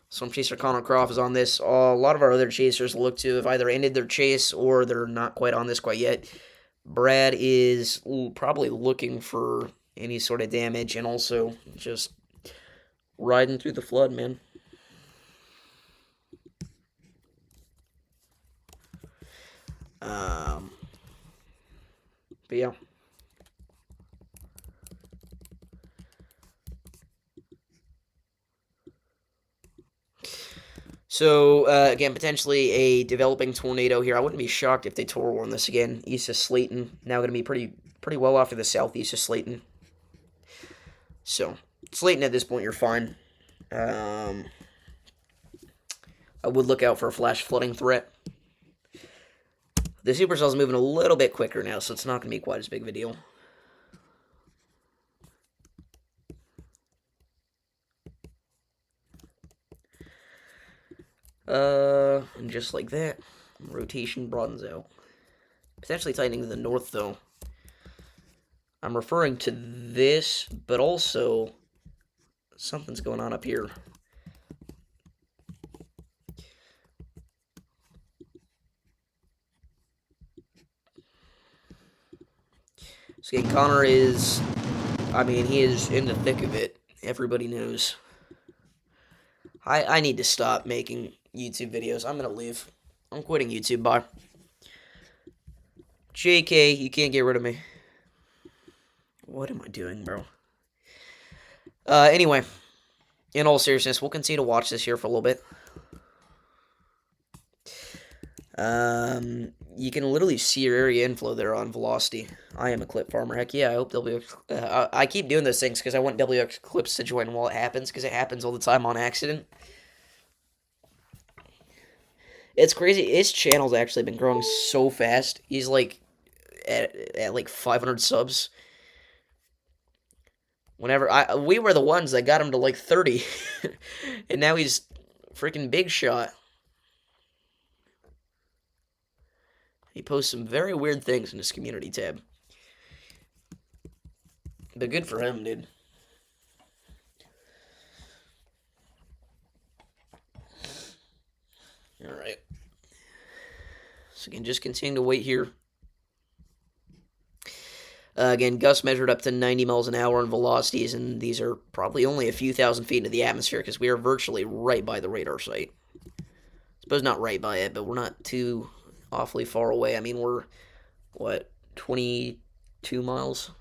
Speaker 1: Some chaser Connor Croft is on this. A lot of our other chasers look to have either ended their chase or they're not quite on this quite yet. Brad is probably looking for any sort of damage and also just riding through the flood, man. But yeah. So, again, potentially a developing tornado here. I wouldn't be shocked if they tore warn this again. East of Slayton. Now going to be pretty well off to the southeast of Slayton. So, Slayton at this point, you're fine. I would look out for a flash flooding threat. The Supercell's moving a little bit quicker now, so it's not going to be quite as big of a deal. And just like that, rotation broadens out. Potentially tightening to the north, though. I'm referring to this, but also something's going on up here. So again, Connor is, I mean, he is in the thick of it. Everybody knows. I need to stop making YouTube videos. I'm going to leave. I'm quitting YouTube. Bye. JK, you can't get rid of me. What am I doing, bro? Anyway, in all seriousness, we'll continue to watch this here for a little bit. You can literally see your area inflow there on velocity. I am a clip farmer. Heck yeah, I hope WX... I keep doing those things because I want WX Clips to join while it happens, because it happens all the time on accident. It's crazy. His channel's actually been growing so fast. He's like at like 500 subs. Whenever we were the ones that got him to like 30, and now he's freaking big shot. He posts some very weird things in his community tab. But good for him, dude. Alright. So again, just continue to wait here. Again, gusts measured up to 90 miles an hour in velocities, and these are probably only a few thousand feet into the atmosphere because we are virtually right by the radar site. I suppose not right by it, but we're not too awfully far away. I mean, we're, what, 22 miles?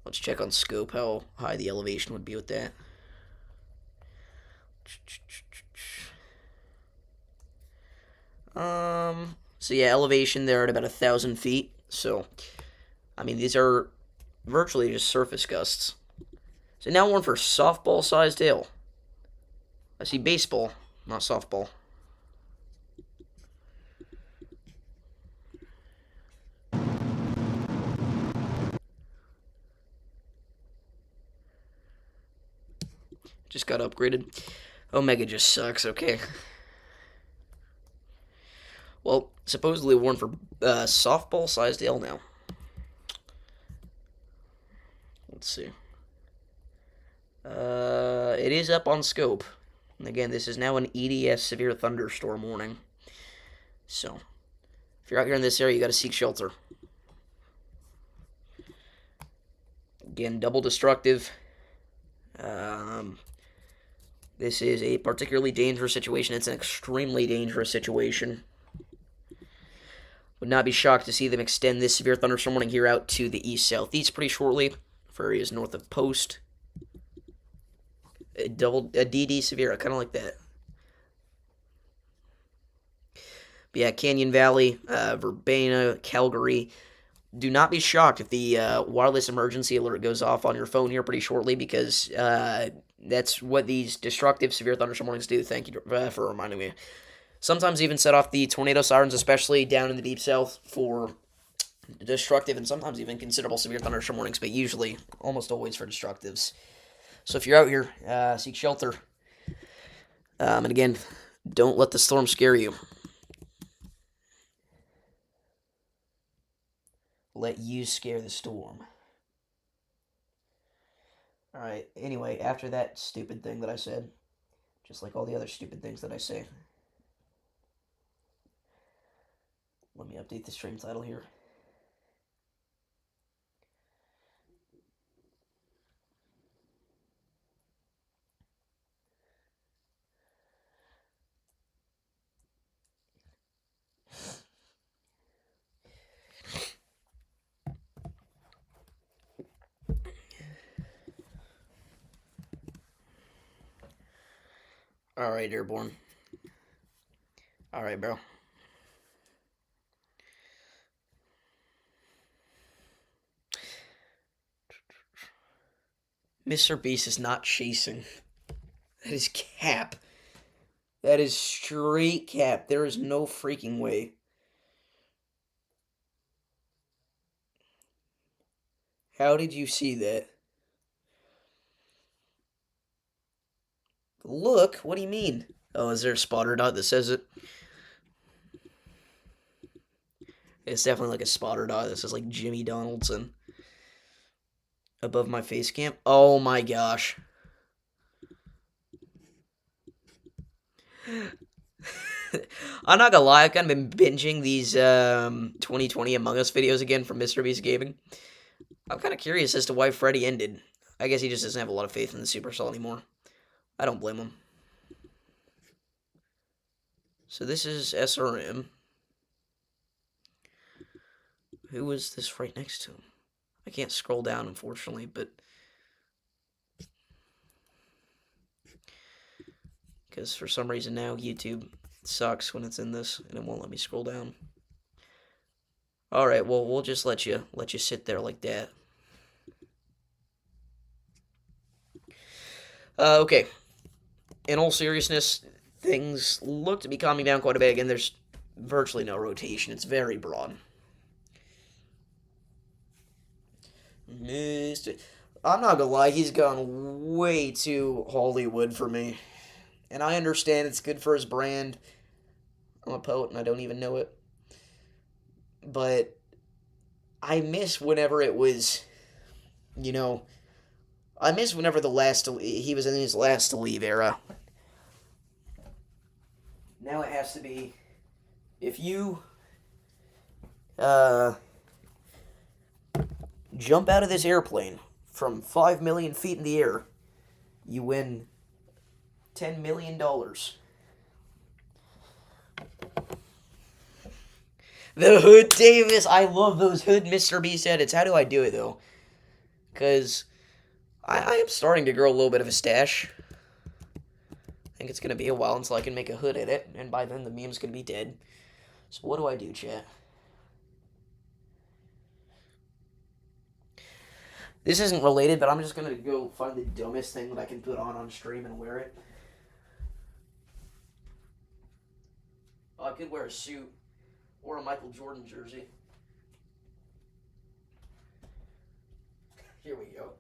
Speaker 1: Let's check on scope how high the elevation would be with that. So yeah, elevation there at about 1,000 feet. So, I mean, these are virtually just surface gusts. So now one for softball-sized hail. I see baseball, not softball. Just got upgraded. Omega just sucks, okay. Well, supposedly warned for softball-sized hail now. Let's see. It is up on scope. And again, this is now an EDS severe thunderstorm warning. So, if you're out here in this area, you gotta seek shelter. Again, double destructive. This is a particularly dangerous situation. It's an extremely dangerous situation. Would not be shocked to see them extend this severe thunderstorm warning here out to the east-southeast pretty shortly for areas north of Post. A DD severe, I kind of like that. But yeah, Canyon Valley, Verbena, Calgary. Do not be shocked if the wireless emergency alert goes off on your phone here pretty shortly because that's what these destructive severe thunderstorm warnings do. Thank you for reminding me. Sometimes even set off the tornado sirens, especially down in the deep south, for destructive and sometimes even considerable severe thunderstorm warnings, but usually, almost always for destructives. So if you're out here, seek shelter. And again, don't let the storm scare you. Let you scare the storm. Alright, anyway, after that stupid thing that I said, just like all the other stupid things that I say, let me update the stream title here. Alright, Airborne. Alright, bro. Mr. Beast is not chasing. That is cap. That is straight cap. There is no freaking way. How did you see that? Look, what do you mean? Oh, is there a spotter dot that says it? It's definitely like a spotter dot that says like Jimmy Donaldson above my face cam. Oh my gosh. I'm not gonna lie, I've kind of been binging these 2020 Among Us videos again from Mr. Beast Gaming. I'm kind of curious as to why Freddy ended. I guess he just doesn't have a lot of faith in the Supercell anymore. I don't blame him. So this is SRM. Who is this right next to him? I can't scroll down, unfortunately, but... because for some reason now, YouTube sucks when it's in this, and it won't let me scroll down. Alright, well, we'll just let you sit there like that. Okay. In all seriousness, things look to be calming down quite a bit. Again, there's virtually no rotation. It's very broad. I'm not gonna lie, he's gone way too Hollywood for me. And I understand it's good for his brand. I'm a poet and I don't even know it. But I miss whenever it was, you know, I miss whenever he was in his last to leave era. Now it has to be, if you jump out of this airplane from 5 million feet in the air, you win $10 million. The Hood Davis. I love those Hood Mr. Beast edits. How do I do it, though? Because I am starting to grow a little bit of a stash. I think it's going to be a while until I can make a Hood edit, and by then the meme's going to be dead. So what do I do, chat? This isn't related, but I'm just going to go find the dumbest thing that I can put on stream and wear it. Oh, I could wear a suit or a Michael Jordan jersey. Here we go.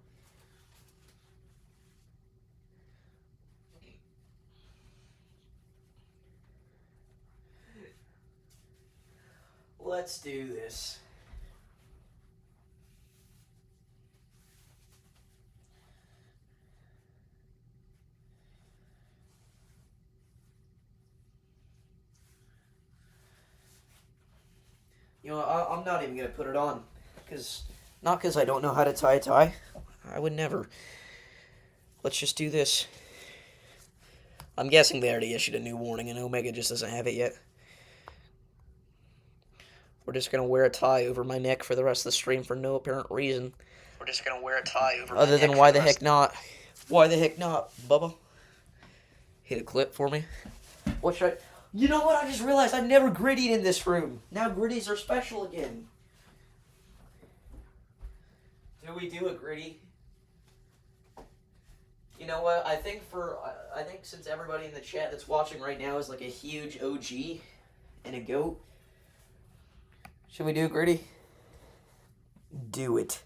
Speaker 1: Let's do this. You know, I'm not even going to put it on. Not because I don't know how to tie a tie. I would never. Let's just do this. I'm guessing they already issued a new warning and Omega just doesn't have it yet. We're just going to wear a tie over my neck for the rest of the stream for no apparent reason.
Speaker 3: We're just going to wear a tie over my
Speaker 1: Other
Speaker 3: neck
Speaker 1: than why the heck not? Why the heck not, Bubba? Hit a clip for me. What should I... You know what? I just realized I've never grittied in this room. Now gritties are special again. Do we do a gritty? You know what? I think since everybody in the chat that's watching right now is like a huge OG and a goat, should we do a gritty? Do it.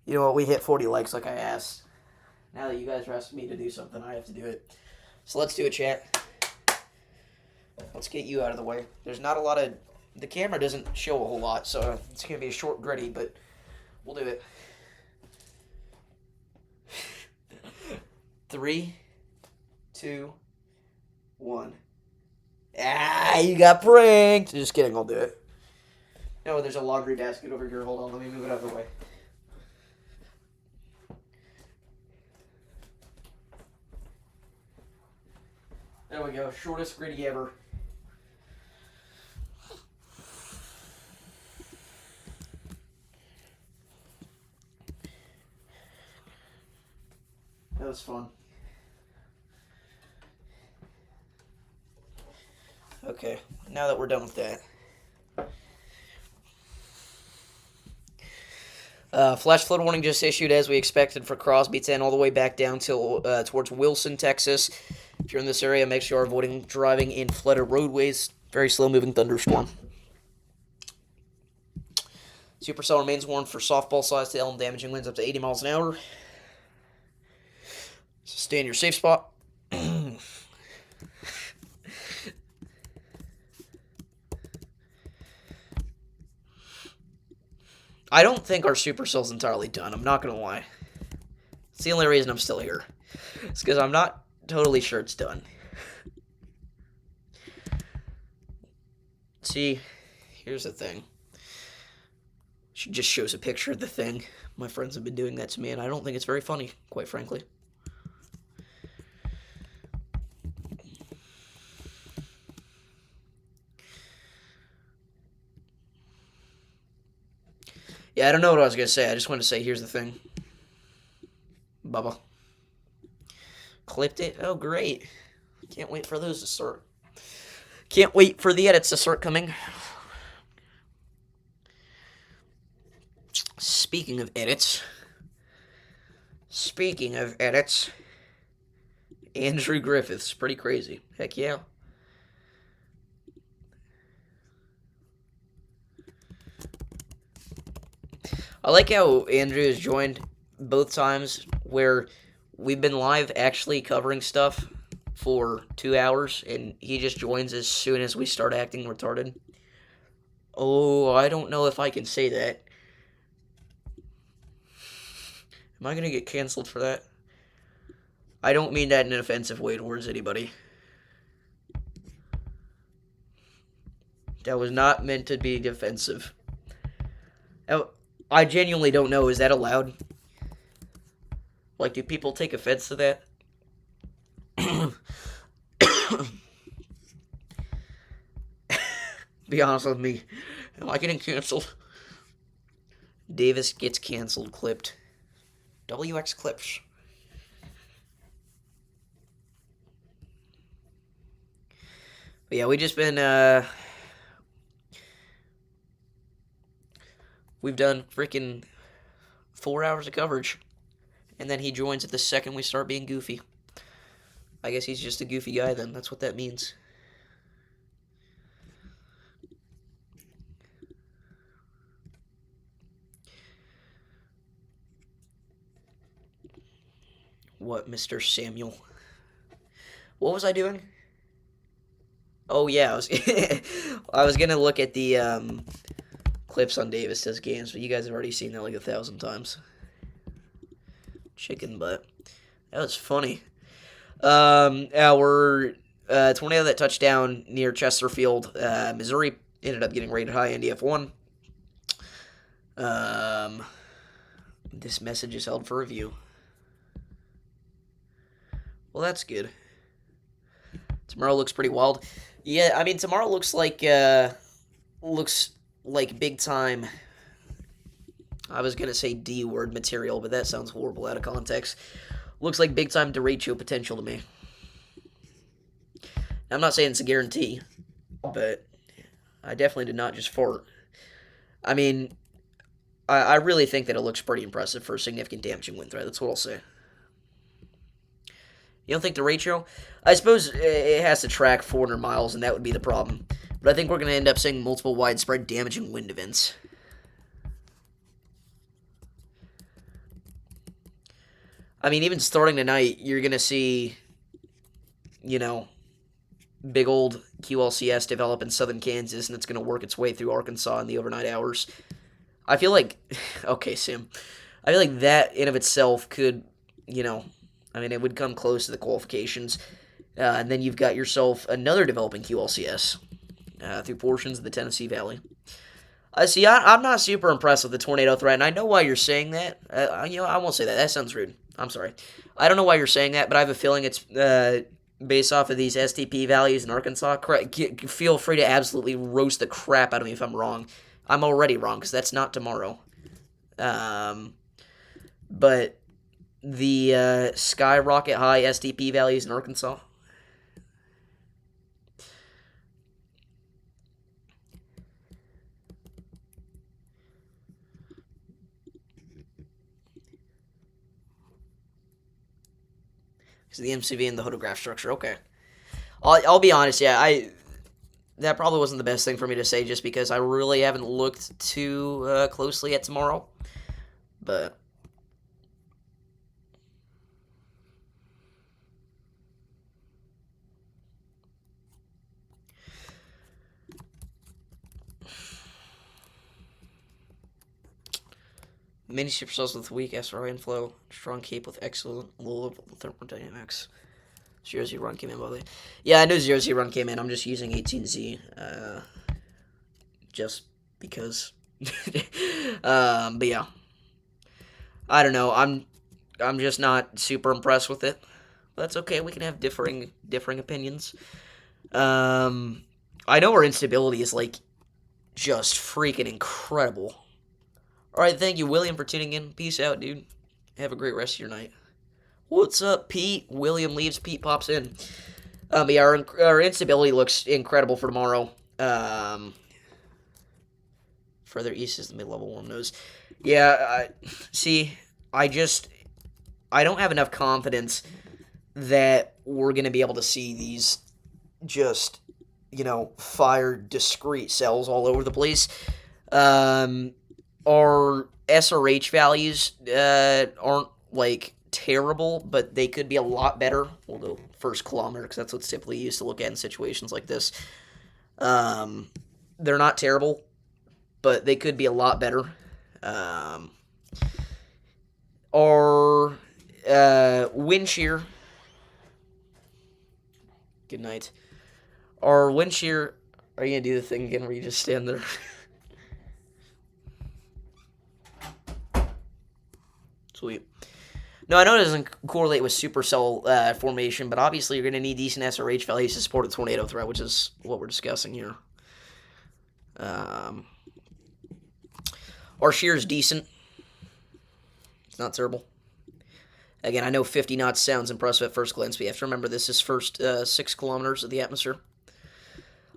Speaker 1: You know what? We hit 40 likes like I asked. Now that you guys are asking me to do something, I have to do it. So let's do it, chat. Let's get you out of the way. There's not a lot of... The camera doesn't show a whole lot, so it's going to be a short gritty, but we'll do it. 3, 2, 1. Ah, you got pranked! Just kidding, I'll do it. No, there's a laundry basket over here. Hold on, let me move it out of the way. There we go. Shortest gritty ever. That was fun. Okay, now that we're done with that. Flash flood warning just issued as we expected for Crosby 10 all the way back down till towards Wilson, Texas. If you're in this area, make sure you're avoiding driving in flooded roadways. Very slow-moving thunderstorm. Supercell remains warned for softball-sized hail and damaging winds up to 80 miles an hour. So stay in your safe spot. I don't think our Supercell's entirely done. I'm not going to lie. It's the only reason I'm still here. It's because I'm not totally sure it's done. See, here's the thing. She just shows a picture of the thing. My friends have been doing that to me, and I don't think it's very funny, quite frankly. Yeah, I don't know what I was going to say. I just wanted to say, here's the thing. Bubba. Clipped it. Oh, great. Can't wait for those to start. Can't wait for the edits to start coming. Speaking of edits. Andrew Griffiths. Pretty crazy. Heck yeah. I like how Andrew has joined both times where we've been live actually covering stuff for 2 hours, and he just joins as soon as we start acting retarded. Oh, I don't know if I can say that. Am I going to get canceled for that? I don't mean that in an offensive way towards anybody. That was not meant to be defensive. Oh, I genuinely don't know. Is that allowed? Like, do people take offense to that? Be honest with me. Am I getting canceled? Davis gets canceled, clipped. WX clips. But yeah, we just been, we've done freaking 4 hours of coverage. And then he joins at the second we start being goofy. I guess he's just a goofy guy then. That's what that means. What, Mr. Samuel? What was I doing? Oh yeah, I was gonna look at the clips on Davis does games, but you guys have already seen that like 1,000 times. Chicken butt. That was funny. Our tornado that touched down near Chesterfield, Missouri, ended up getting rated high NDF1. This message is held for review. Well, that's good. Tomorrow looks pretty wild. Yeah, I mean, tomorrow looks like big time. I was gonna say D word material, but that sounds horrible out of context. Looks like big time derecho potential to me. I'm not saying it's a guarantee, but I definitely did not just fart. I mean, I really think that it looks pretty impressive for a significant damaging wind threat. That's what I'll say. You don't think derecho? I suppose it has to track 400 miles, and that would be the problem. But I think we're going to end up seeing multiple widespread damaging wind events. I mean, even starting tonight, you're going to see, you know, big old QLCS develop in southern Kansas, and it's going to work its way through Arkansas in the overnight hours. I feel like, okay, Sim, I feel like that in of itself could, I mean, it would come close to the qualifications. And then you've got yourself another developing QLCS through portions of the Tennessee Valley. See, I'm not super impressed with the tornado threat, and I know why you're saying that. I won't say that. That sounds rude. I'm sorry. I don't know why you're saying that, but I have a feeling it's based off of these STP values in Arkansas. Feel free to absolutely roast the crap out of me if I'm wrong. I'm already wrong, because that's not tomorrow. But the skyrocket high STP values in Arkansas. Because the MCV and the hodograph structure. Okay. I'll be honest, yeah, that probably wasn't the best thing for me to say just because I really haven't looked too closely at tomorrow. But mini supercells with weak SRI inflow, strong cape with excellent low thermodynamics. 0Z run came in, by the way. Yeah, I know 0Z run came in. I'm just using 18Z. Just because. But yeah. I don't know. I'm just not super impressed with it. But that's okay. We can have differing opinions. I know our instability is like just freaking incredible. Alright, thank you, William, for tuning in. Peace out, dude. Have a great rest of your night. What's up, Pete? William leaves, Pete pops in. But yeah, our instability looks incredible for tomorrow. Further east is the mid-level warm nose. Yeah, I don't have enough confidence that we're going to be able to see these just, fired discrete cells all over the place. Our SRH values aren't, terrible, but they could be a lot better. We'll go first kilometer, because that's what's typically used to look at in situations like this. They're not terrible, but they could be a lot better. Our wind shear... Good night. Our wind shear... Are you going to do the thing again where you just stand there? Sweet. No, I know it doesn't correlate with supercell formation, but obviously you're going to need decent SRH values to support a tornado threat, which is what we're discussing here. Our shear is decent. It's not terrible. Again, I know 50 knots sounds impressive at first glance, but you have to remember this is first 6 kilometers of the atmosphere.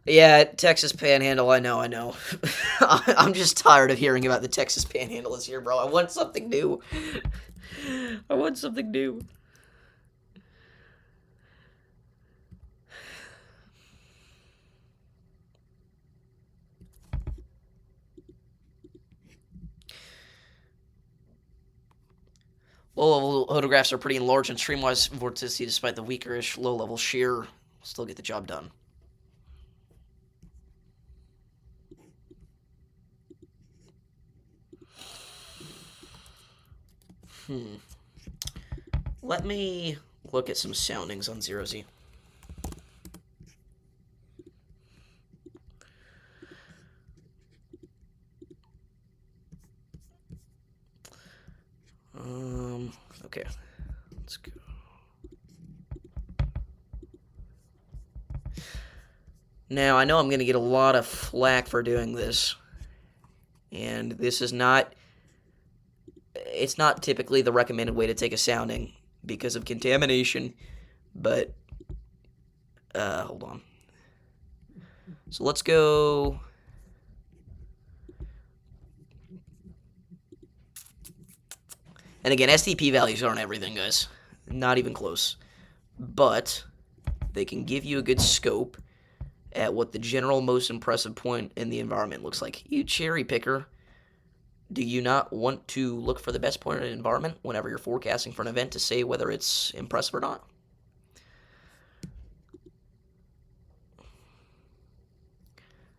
Speaker 1: Yeah, Texas Panhandle, I know. I'm just tired of hearing about the Texas Panhandle this year, bro. I want something new. I want something new. Low-level photographs are pretty enlarged and streamwise vorticity despite the weaker-ish low-level shear. Still get the job done. Let me look at some soundings on 0Z. Okay. Let's go. Now, I know I'm going to get a lot of flack for doing this. And this is not... It's not typically the recommended way to take a sounding because of contamination. But... hold on. So let's go... And again, STP values aren't everything, guys. Not even close. But they can give you a good scope at what the general most impressive point in the environment looks like. You cherry picker, do you not want to look for the best point in an environment whenever you're forecasting for an event to say whether it's impressive or not?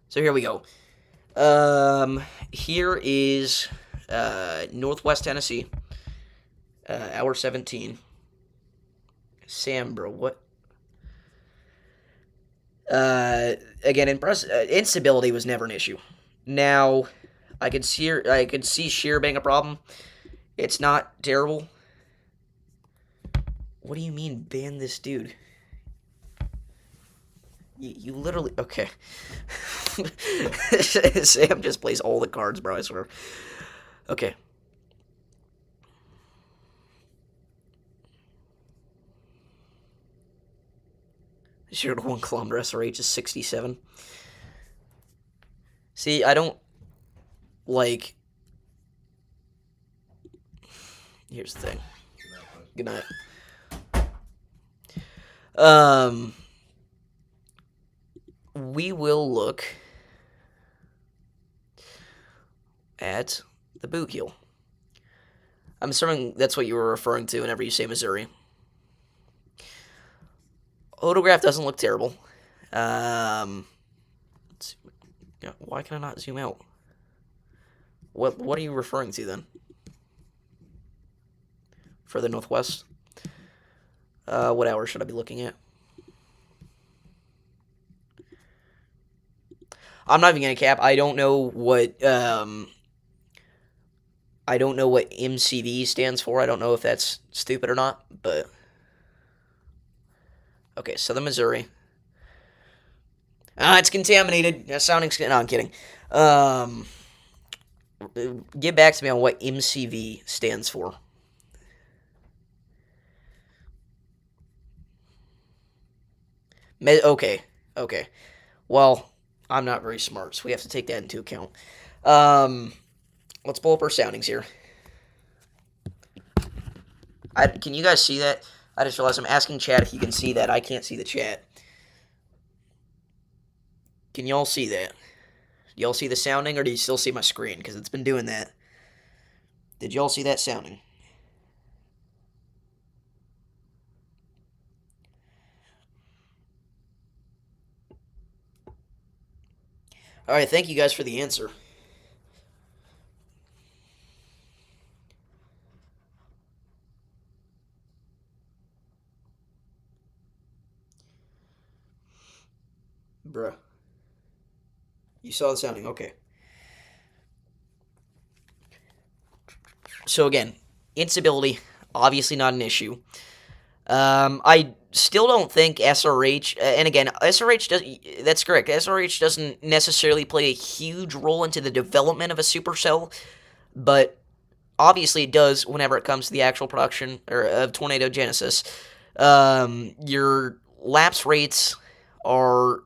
Speaker 1: So here we go. Here is Northwest Tennessee. Hour 17. Sam, bro, what? Again, instability was never an issue. Now, I could see shear being a problem. It's not terrible. What do you mean, ban this dude? You literally... Okay. Sam just plays all the cards, bro, I swear. Okay. 0 to 1 kilometer SRH is 67. See, I don't like... Here's the thing. Good night. We will look at the boot heel. I'm assuming that's what you were referring to whenever you say Missouri. Photograph doesn't look terrible. Let's see. Why can I not zoom out? What are you referring to then? Further northwest? What hour should I be looking at? I'm not even gonna cap. I don't know what MCV stands for. I don't know if that's stupid or not, but okay, Southern Missouri. It's contaminated. Sounding... No, I'm kidding. Get back to me on what MCV stands for. Okay. Well, I'm not very smart, so we have to take that into account. Let's pull up our soundings here. Can you guys see that? I just realized I'm asking chat if you can see that. I can't see the chat. Can y'all see that? Do y'all see the sounding, or do you still see my screen? Because it's been doing that. Did y'all see that sounding? Alright, thank you guys for the answer. Bruh. You saw the sounding, okay. So again, instability, obviously not an issue. I still don't think SRH, and again, SRH does, that's correct, SRH doesn't necessarily play a huge role into the development of a supercell, but obviously it does whenever it comes to the actual production of Tornado Genesis. Your lapse rates are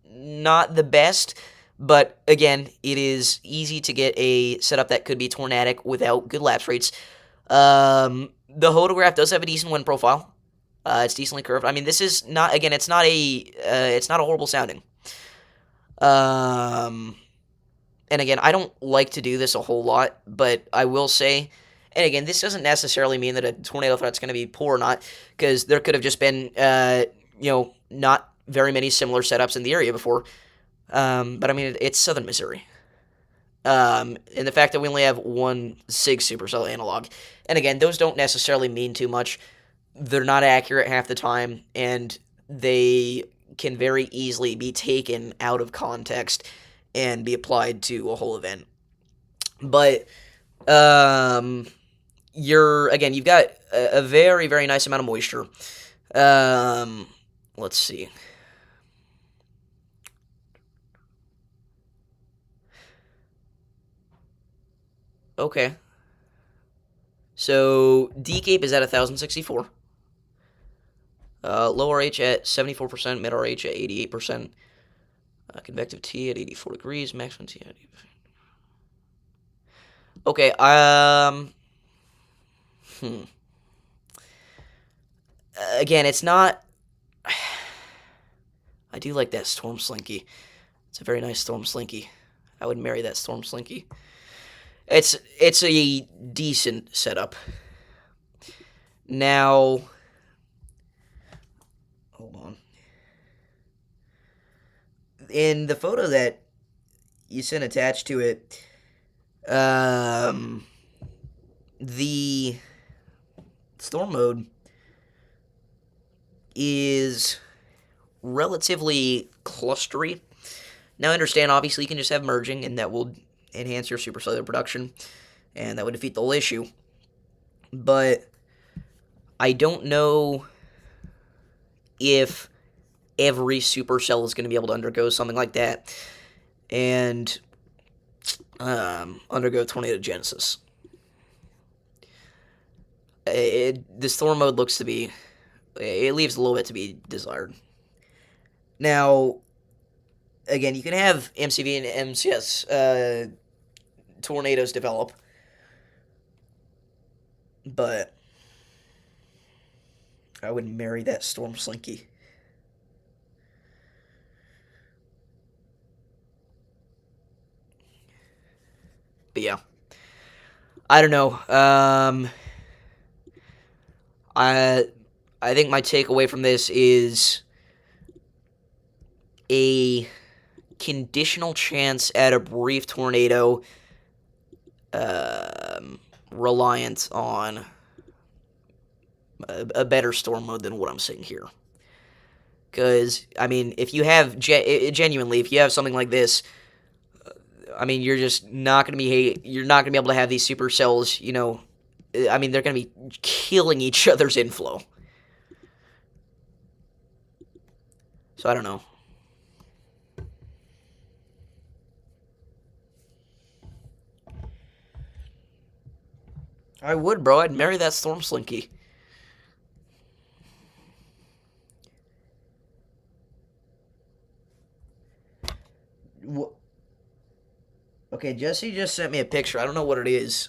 Speaker 1: not the best, but again, it is easy to get a setup that could be tornadic without good lapse rates. The Hodograph does have a decent wind profile. It's decently curved. I mean, this is not, again, it's not a horrible sounding. And again, I don't like to do this a whole lot, but I will say, and again, this doesn't necessarily mean that a tornado threat's going to be poor or not, because there could have just been, not very many similar setups in the area before. But I mean, it's southern Missouri. And the fact that we only have one SIG supercell analog, and again, those don't necessarily mean too much. They're not accurate half the time, and they can very easily be taken out of context and be applied to a whole event. But you've got a very, very nice amount of moisture. Let's see. Okay. So D-Cape is at 1064. Low RH at 74%, mid RH at 88%. Convective T at 84 degrees, maximum T at 80%. Okay, again, it's not... I do like that Storm Slinky. It's a very nice Storm Slinky. I would marry that Storm Slinky. It's a decent setup. Now... Hold on. In the photo that you sent attached to it, the storm mode is relatively clustery. Now, I understand, obviously, you can just have merging, and that will enhance your supercellular production, and that would defeat the whole issue. But I don't know if every supercell is going to be able to undergo something like that and undergo Tornado Genesis. The storm mode looks to be... It leaves a little bit to be desired. Now, again, you can have MCV and MCS tornadoes develop, but I would marry that Storm Slinky. But yeah, I don't know. I think my takeaway from this is a conditional chance at a brief tornado, reliant on a better storm mode than what I'm seeing here. Because, I mean, if you have, genuinely, if you have something like this, I mean, you're just not going to be, you're not going to be able to have these supercells, you know, I mean, they're going to be killing each other's inflow. So, I don't know. I would, bro. I'd marry that Storm Slinky. Okay, Jesse just sent me a picture. I don't know what it is.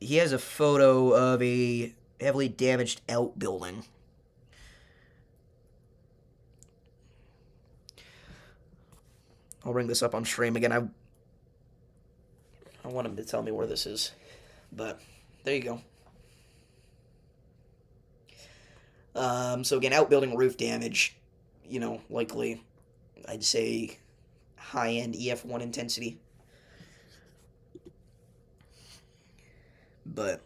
Speaker 1: He has a photo of a heavily damaged outbuilding. I'll bring this up on stream again. I want him to tell me where this is, but there you go. So again, outbuilding roof damage, you know, likely, I'd say high-end EF1 intensity. But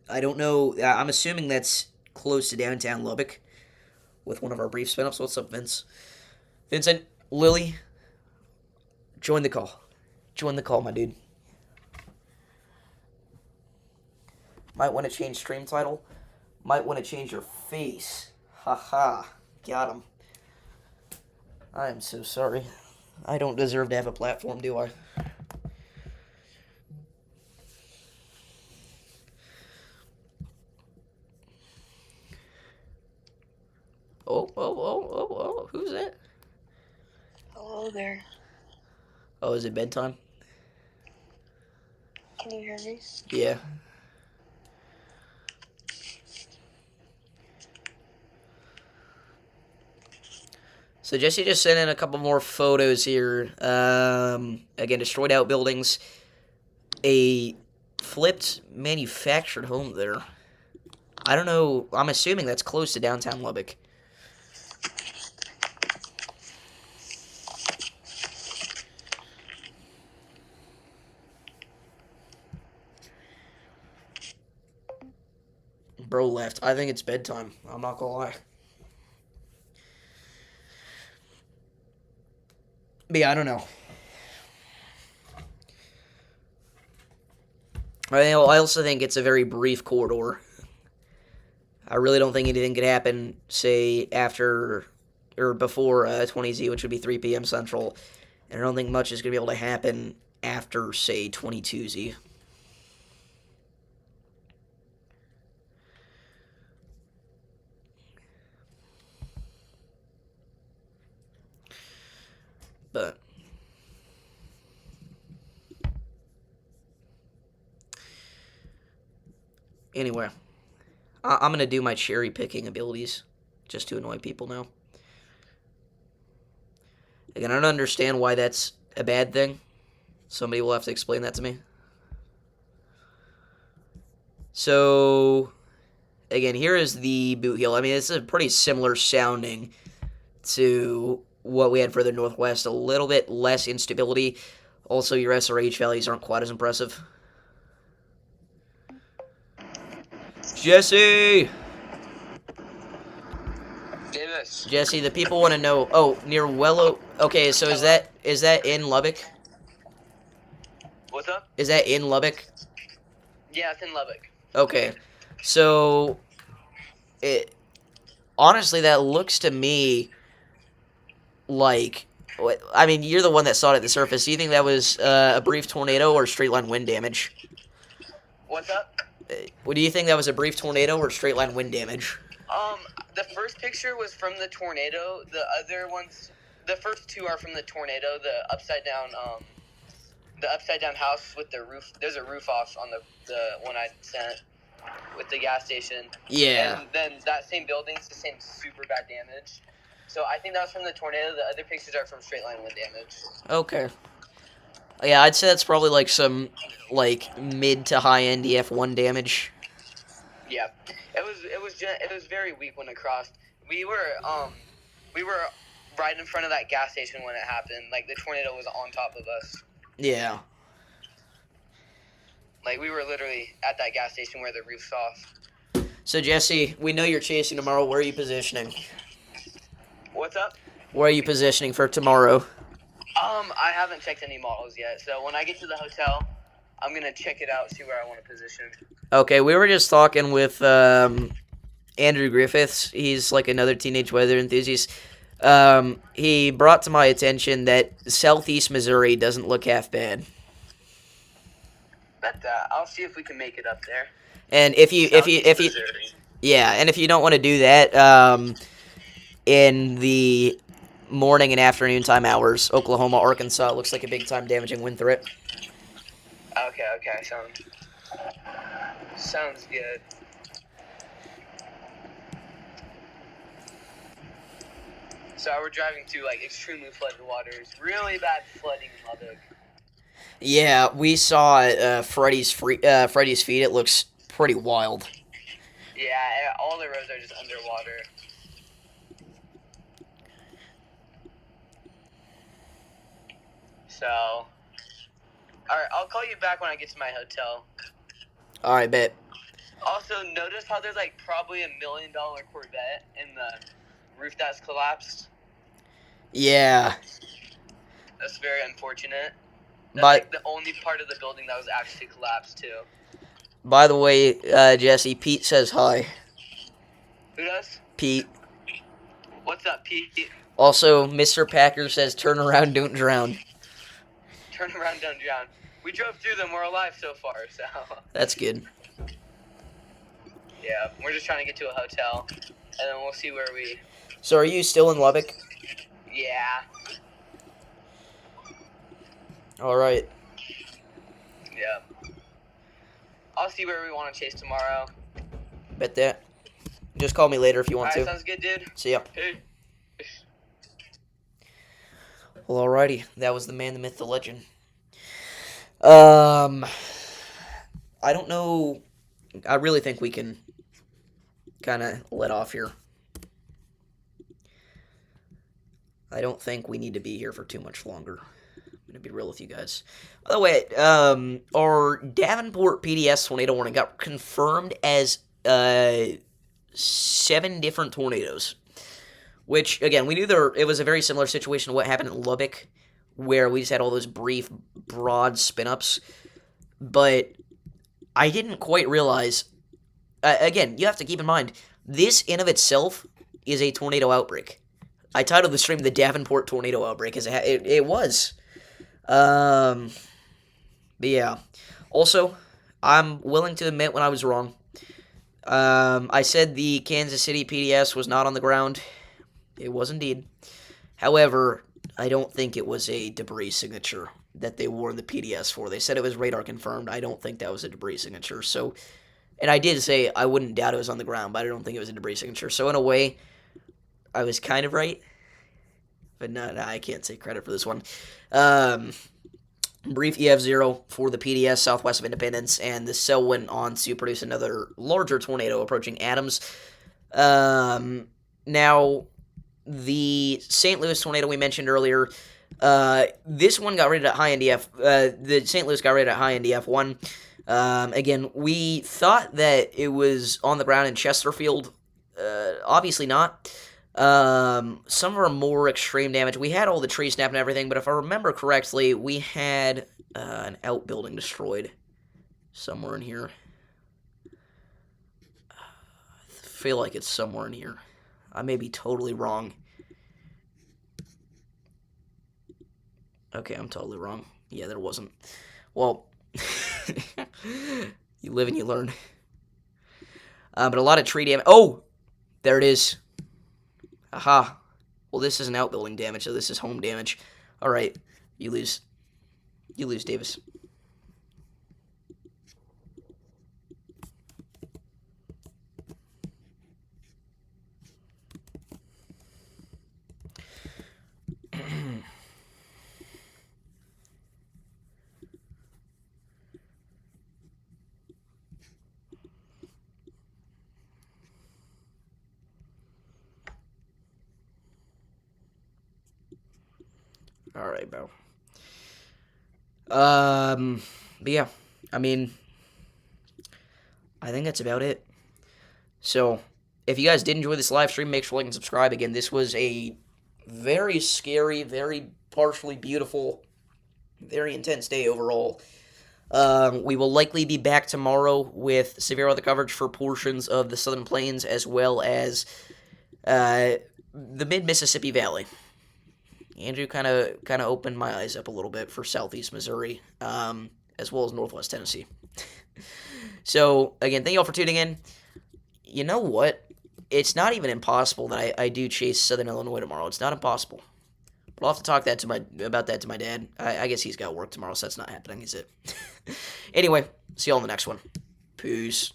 Speaker 1: I don't know. I'm assuming that's close to downtown Lubbock with one of our brief spin-ups. What's up, Vince? Vincent, Lily, Join the call. Join the call, my dude. Might want to change stream title. Might want to change your face. Haha. Got him. I am so sorry. I don't deserve to have a platform, do I? Oh. Who's that?
Speaker 3: Hello there.
Speaker 1: Oh, is it bedtime?
Speaker 3: Can you hear me?
Speaker 1: Yeah. So Jesse just sent in a couple more photos here. Again, destroyed outbuildings. A flipped manufactured home there. I don't know. I'm assuming that's close to downtown Lubbock. Bro left. I think it's bedtime. I'm not gonna lie. But yeah, I don't know. I also think it's a very brief corridor. I really don't think anything could happen, say, after or before 20Z, which would be 3 p.m. Central. And I don't think much is going to be able to happen after, say, 22Z. But anyway, I'm going to do my cherry picking abilities just to annoy people now. Again, I don't understand why that's a bad thing. Somebody will have to explain that to me. So, again, here is the boot heel. I mean, it's a pretty similar sounding to what we had for the Northwest. A little bit less instability. Also, your SRH values aren't quite as impressive. Jesse!
Speaker 3: Davis.
Speaker 1: Jesse, the people want to know. Oh, near Wellow. Okay, so is that in Lubbock?
Speaker 3: What's up?
Speaker 1: Is that in Lubbock?
Speaker 3: Yeah, it's in Lubbock.
Speaker 1: Okay, so it honestly that looks to me like. I mean, you're the one that saw it at the surface. Do you think that was a brief tornado or straight line wind damage?
Speaker 3: What's up?
Speaker 1: What do you think that was a brief tornado or straight line wind damage?
Speaker 3: The first picture was from the tornado. The other ones, the first two are from the tornado. The upside down house with the roof. There's a roof off on the one I sent with the gas station.
Speaker 1: Yeah.
Speaker 3: And then that same building's the same super bad damage. So I think that was from the tornado. The other pictures are from straight line wind damage.
Speaker 1: Okay. Yeah, I'd say that's probably like some mid to high end EF1 damage.
Speaker 3: Yeah, it was very weak when it crossed. We were right in front of that gas station when it happened. Like the tornado was on top of us.
Speaker 1: Yeah.
Speaker 3: Like we were literally at that gas station where the roof's off.
Speaker 1: So Jesse, we know you're chasing tomorrow. Where are you positioning?
Speaker 3: What's up?
Speaker 1: Where are you positioning for tomorrow?
Speaker 3: I haven't checked any models yet. So when I get to the hotel, I'm gonna check it out, see where I want to position.
Speaker 1: Okay, we were just talking with Andrew Griffiths. He's like another teenage weather enthusiast. He brought to my attention that southeast Missouri doesn't look half bad.
Speaker 3: But I'll see if we can make it up there.
Speaker 1: And if you yeah, and if you don't want to do that, in the morning and afternoon time hours, Oklahoma, Arkansas looks like a big time damaging wind threat.
Speaker 3: Okay, sounds good. So we're driving through like extremely flooded waters, really bad flooding in Lubbock.
Speaker 1: Yeah, we saw Freddy's feet. It looks pretty wild.
Speaker 3: Yeah, all the roads are just underwater. So, all right, I'll call you back when I get to my hotel.
Speaker 1: All right, bet.
Speaker 3: Also, notice how there's like probably $1 million Corvette in the roof that's collapsed.
Speaker 1: Yeah.
Speaker 3: That's very unfortunate. That's
Speaker 1: By,
Speaker 3: like the only part of the building that was actually collapsed, too.
Speaker 1: by the way, Jesse, Pete says hi.
Speaker 3: Who does?
Speaker 1: Pete.
Speaker 3: What's up, Pete?
Speaker 1: Also, Mr. Packer says, turn around, don't drown.
Speaker 3: Turn around, don't drown. We drove through them. We're alive so far, so...
Speaker 1: That's good.
Speaker 3: Yeah, we're just trying to get to a hotel, and then we'll see where we...
Speaker 1: So are you still in Lubbock?
Speaker 3: Yeah.
Speaker 1: Alright.
Speaker 3: Yeah. I'll see where we want to chase tomorrow.
Speaker 1: Bet that. Just call me later if you want
Speaker 3: Alright,
Speaker 1: to.
Speaker 3: sounds good, dude.
Speaker 1: See ya.
Speaker 3: Hey.
Speaker 1: Well, alrighty. That was the man, the myth, the legend. I don't know. I really think we can kind of let off here. I don't think we need to be here for too much longer. I'm going to be real with you guys. By the way, our Davenport PDS tornado warning got confirmed as 7 different tornadoes. Which, again, we knew it was a very similar situation to what happened in Lubbock, where we just had all those brief, broad spin-ups. But I didn't quite realize... again, you have to keep in mind, this in of itself is a tornado outbreak. I titled the stream the Davenport Tornado Outbreak, as it was. But yeah. Also, I'm willing to admit when I was wrong. I said the Kansas City PDS was not on the ground. It was indeed. However, I don't think it was a debris signature that they wore in the PDS for. They said it was radar confirmed. I don't think that was a debris signature. So, and I did say I wouldn't doubt it was on the ground, but I don't think it was a debris signature. So in a way, I was kind of right. But no, I can't take credit for this one. Brief EF0 for the PDS southwest of Independence, and the cell went on to produce another larger tornado approaching Adams. Now, the St. Louis tornado we mentioned earlier, this one got rated at high NDF. The St. Louis got rated at high NDF1. Again, we thought that it was on the ground in Chesterfield. Obviously not. Some of our more extreme damage, we had all the trees snapped and everything, but if I remember correctly, we had an outbuilding destroyed somewhere in here. I feel like it's somewhere in here. I may be totally wrong. Okay, I'm totally wrong. Yeah, there wasn't. Well, you live and you learn. But a lot of tree damage. Oh! There it is. Aha. Well, this isn't outbuilding damage, so this is home damage. Alright, you lose. You lose, Davis. Alright, bro. But yeah, I mean, I think that's about it. So, if you guys did enjoy this live stream, make sure to like and subscribe. Again, this was a very scary, very partially beautiful, very intense day overall. We will likely be back tomorrow with severe weather coverage for portions of the Southern Plains as well as the mid-Mississippi Valley. Andrew kind of opened my eyes up a little bit for Southeast Missouri, as well as Northwest Tennessee. So, again, thank you all for tuning in. You know what? It's not even impossible that I do chase Southern Illinois tomorrow. It's not impossible. But I'll have to talk about that to my dad. I guess he's got work tomorrow, so that's not happening, is it? Anyway, see you all in the next one. Peace.